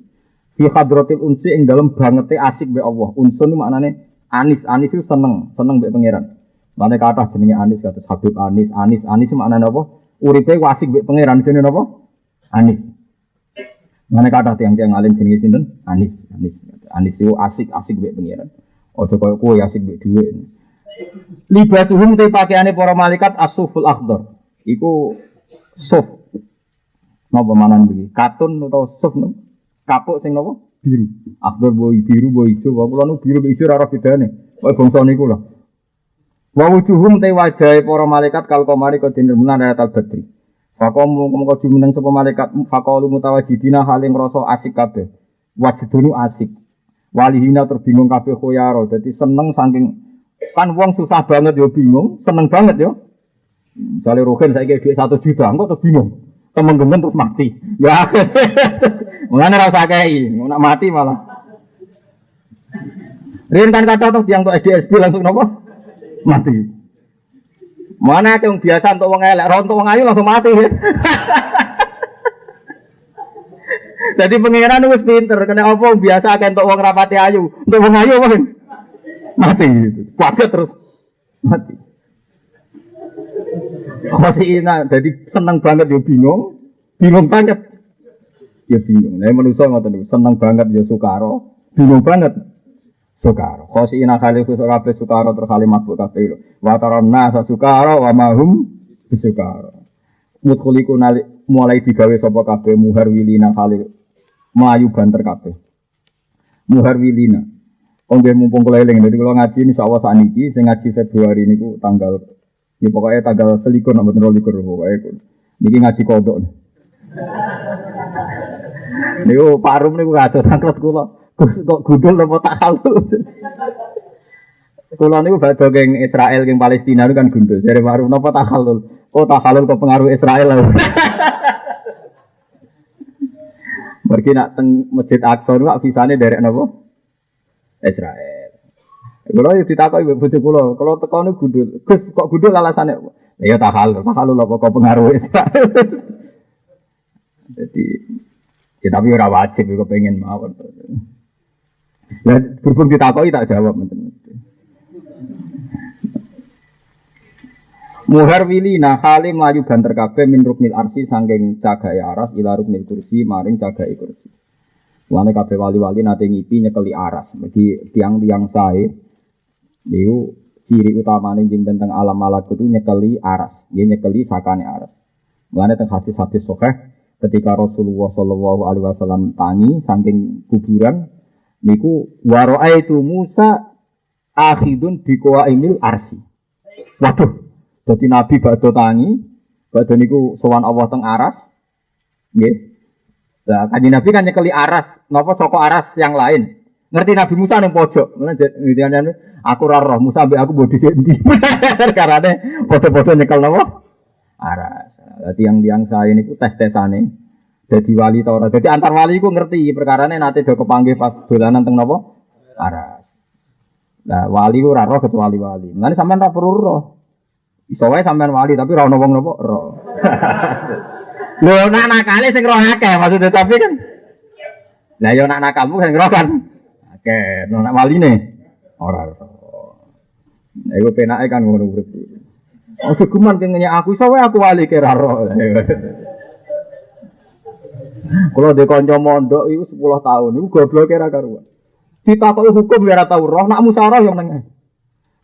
Fi hadratil unsi ing dalem bangete asik be Allah. Unsun maknane anis itu seneng mbek pangeran. Mane kathah jenenge anis kados Habib anis maknane apa? Uripe wasik mbek pangeran jenenge napa? Anis. Mane kathah tiyang-tiyang alim jenenge sinten? Anis itu asik mbek pangeran. Aja koyo kowe asik mbek dhuwit. Libasuhum te pakaiane para malaikat as-suful akhdar. Iku suf. Napa manan iki? Katun utawa suf no? Kapuk sing napa? Biru. Akhdar biru ijo. Wa kula nu biru ijo ora bedane. Koyo bangsa niku lho. Wa wujuhum te wajahe para malaikat kal qamari kodiner menan ayatul badri. Faqamu mengko jumeneng sapa malaikat faqalu mutawajjidina hale ngrasa asik kabeh. Wajdunu asik. Walihina terbingung kabeh khoyaro. Dadi seneng saking kan wong susah banget yo bingung, seneng banget yo. Misale Rohin saiki dhuwit 1 juta, engko terus bingung. Temen-temen terus mati. Ya. Mulane ora usah kei, nek mati malah. Riyen kan kata toh yang untuk SDSB langsung napa? Mati. Mana yang biasa untuk wong elek, untuk wong ayu langsung mati. Jadi pengiran wis pinter, kena apa biasa akeh untuk wong rapati ayu, untuk wong ayu apa? Mati gitu. Kuat terus mati. Khosina jadi seneng banget ya bingung banget. Ya bingung. Lah manusa ngoten niku, seneng banget ya sukaro, bingung banget. Sukaro. Khosina khalifu kabeh sukaro terkali mabuk kabeh lho. Wa tarana sukaro wa mahum bisukaro. Mutkuliku mulai digawe sapa kabeh muharwilina kali melayu banter kabeh. Muharwilina. Nggih mumpung kula eling dadi kula ngaji insyaallah sakniki sing ngaji Februari niku tanggal iki pokoke tanggal 21 nomor 22 pokoke niki ngaji kodok. Niku Pak Rum niku kado tanglet kula. Gus kok gudul apa tak halul. Kula niku badhe geng Israel geng Palestina niku kan gundul. Jare Pak Rum napa tak halul? Oh tak halul kok pengaruh Israel. Mergi nak teng Masjid Aqsa niku visane derek napa? Israel. Kula yo ditakoki bojo kula, kalau teko niku gundul. Gus kok gundul alasane? Ya tahalul apa kok pengaruh Israel. Jadi ya, tapi ora wajib kok pengen mawon. Lah berhubung ditakoki tak jawab menten. Muhar wilina halim mlayu banter kabeh min ruknil arsi saking cagahe aras ila ruknil kursi maring cagahe kursi. Mulane kabeh wali-wali nate ngipi nyekeli aras. Mergi tiang-tiang sae niku ciri utamane jeng tentang alam malakut itu nyekeli aras, dia nyekeli sakane aras. Mulane teng hadis-hadis sahih ketika Rasulullah sallallahu alaihi wasallam tangi saking kuburan niku waroa itu Musa akhidun biqaimil arsi. Waduh, dadi nabi badhe tangi, badhe niku sowan Allah teng aras. Nggih. Lah kanjeng Nabi kan nyekeli aras, napa saka aras yang lain. Ngerti Nabi Musa ning pojok. Ngene aku ora roh Musa ambek aku bodhi sik endi. Karane foto-foto nyekel napa? Aras. Tiang-tiang saya niku tes-tesane dadi wali ta ora. Dadi antar wali iku ngerti perkarane nate do kepanggih pas dolanan teng napa? Aras. Lah wali ku ora roh kecuali wali. Mulane sampean ora perlu roh. Iso wae sampean wali tapi ora ono wong napa roh. Lho nak nakale sing roh akeh maksudnya tapi kan. Lah yo nak nakalmu sing roh kan. Akeh, nak waline ora roh. Nah iku penake kan ngono urip. Ojo guman kengene aku iso wae aku wali ke ora roh. Kalau di kanca mondok iku 10 tahun iku gobloke ra karuan. Ditakoki hukum ya ora tau roh, nak musyawarah yo meneng.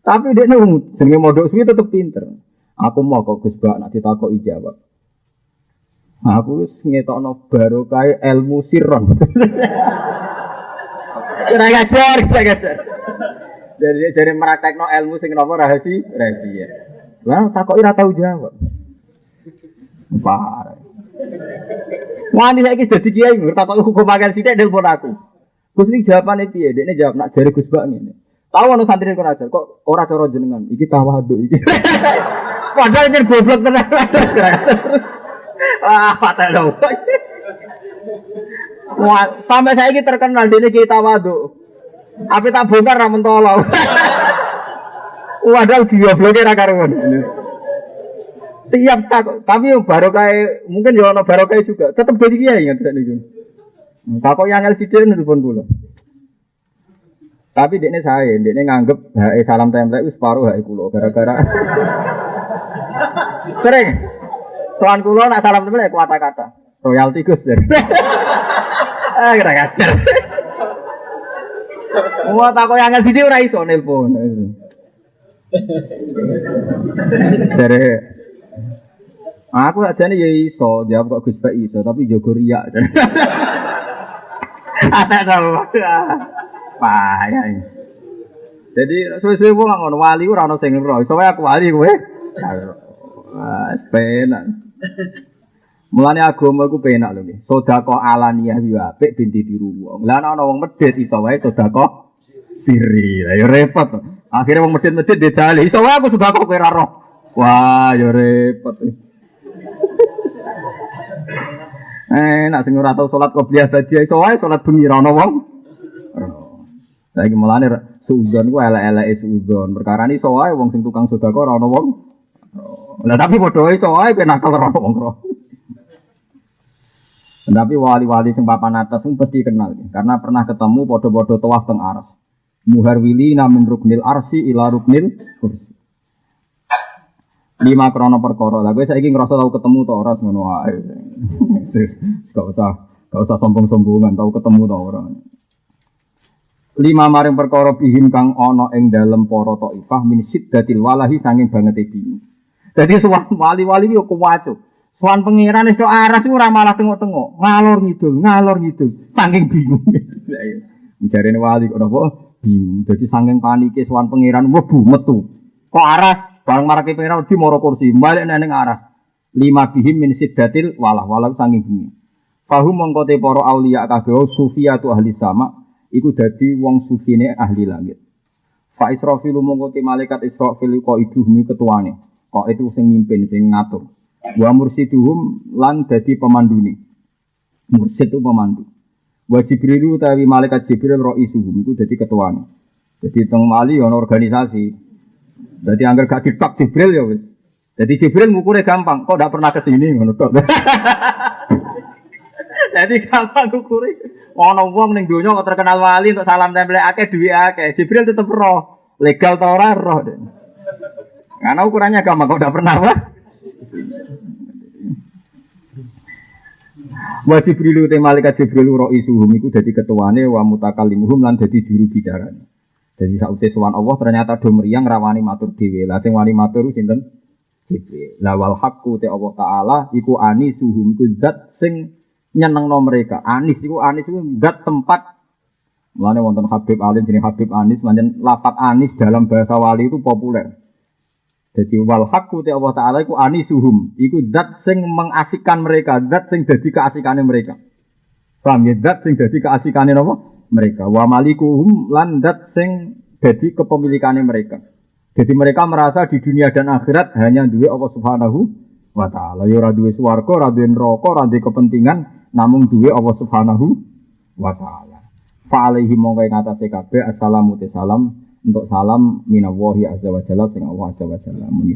Tapi dekne jenenge mondok suwi tetep pinter. Aku mau kok Gus Bak nak ditakoki jawab. Aku wis ngetokno barokah ilmu sirron. Ora ngajar. Dari meraktekno ilmu sing napa rahasia. Lah takoki ora tau jawab. Parah. Wani saiki dadi kiai takoki hukum makan sithik nelpon aku. Gus iki jawabane piye? Dekne jawab nak jare Gus Bak ngene. Tahu ono santri kok ajar kok ora cara jenengan. Iki tawadhu iki. Padahal nyen goblok tenan. Wah, fatal dong. Wah, sampai saya ini terkenal dene kita wadu. Apa tak bongkar ra mentolo. Waduh diobloknya ra karuan. Tiap tak, tapi barokah mungkin ya ono barokah juga. Tetep dadi kiai ngerti niku. Takok yang LCD nelpon kula. Tapi dekne saya, dekne nganggep salam template wis separuh hak kula gara-gara sering soan kula nak salam template kata-kata royalti Gus. Kira ngajar. Mau takok yang LCD ora iso nelpon. Jare aku ajane ya iso, jawab kok Gus Bak iso, tapi jogo riak. Atak tau. Payah. Jadi suwe-suwe wong ngono wali ora ono sing ero. Iso wae aku wali kowe. Wes penak. Mulane agama iku penak lho nggih. Sedekah alaniyah yo apik ben ditiru wong. Lah ana wong medhit iso wae sedekah siri. Lah yo repot. Akhire wong medhit-medhit didali. Iso wae aku sedekah kowe ora roh. Wah, yo repot. Nak sing ora tau salat qobliyah badiah iso wae salat bengi ra ono wong. Saiki mulane suudzon ku elek-eleke suudzon. Perkarane iso wae wong sing tukang sedekah ora ono wong. Lah tapi padha wae iso wae ben nakal ora ono wong ro. Tapi wali-wali sing papan atas pun pasti kenal karena pernah ketemu padha-padha tawaf teng Aras. Muharwili namin ruknil arsi ila ruknil kursi. 5 krana perkara. Lah kowe saiki ngrasa tau ketemu to ora ngono wae. Gak usah sombong-sombongan tau ketemu to ora. 5 maring perkara bihim kang ana ing dalem para taifah min siddatil walahi sanging bangete bingung. Dadi sowan wali-wali yo kuwacu. Sowan pangeran wis tok Aras iku ora malah tengok-tengok, ngalor ngidul, saking bingung. Lah iya. Jarene wali kok napa bingung. Dadi saking panike sowan pangeran mlebu metu. Kok Aras bareng marake pangeran di mara kursi, balik ning Aras. 5 bihim min siddatil walah saking bingung. Fahum mongko te para auliya kabeh sufiyatu ahli sama iku dadi wong sufine ahli langit. Fa Israfil mongko te malaikat Israfil kok iduhumi ketuane. Kok itu sing mimpin sing ngatur. Wa mursiduhum lan dadi pemandune. Mursid itu pemandu. Wa Jibril utawi malaikat Jibril raisuhum iku dadi ketuane. Dadi teng Mali ana organisasi. Dadi angger gak ditok Jibril ya wis. Jadi Jibril ngukurnya gampang, kok ndak pernah kesini ngono tok. Jadi gampang ngukure. Ono wong ning donya kok terkenal wali untuk salam tempel akeh duwe akeh. Jibril tetep roh, legal ta ora roh. Karena ukurannya gampang kok ndak pernah apa. Wa Jibril te malaikat Jibril raisuhum iku dadi ketuane wa mutakallimuhum lan dadi juru bicarane. Jadi sausé sowan Allah ternyata do mriyang rawani matur dhewe. Lah sing wani matur sinten? Jibril. La wal haqqu te Allah taala iku anisuhum iku zat sing nyenengno mereka. Anis iku zat tempat. Mulane wonten Habib Alim jenenge Habib Anis, pancen lafaz anis dalam bahasa wali itu populer. Jadi wal haqqu te Allah taala iku anisuhum, iku zat sing mengasikkan mereka, zat sing dadi keasikane mereka. Paham ya? Zat sing dadi keasikane napa? Mereka. Wa malikuhum lan zat sing dadi kepemilikane mereka. Jadi mereka merasa di dunia dan akhirat hanya duwe Allah Subhanahu wa taala. Ya ora duwe swarga, ora duwe neraka, ora duwe kepentingan, namung duwe Allah Subhanahu wa taala. Fa alaihi mongko ing atase kabeh assalamu te salam untuk salam minallahi azza wa jalla sing Allah azza wa jalla muni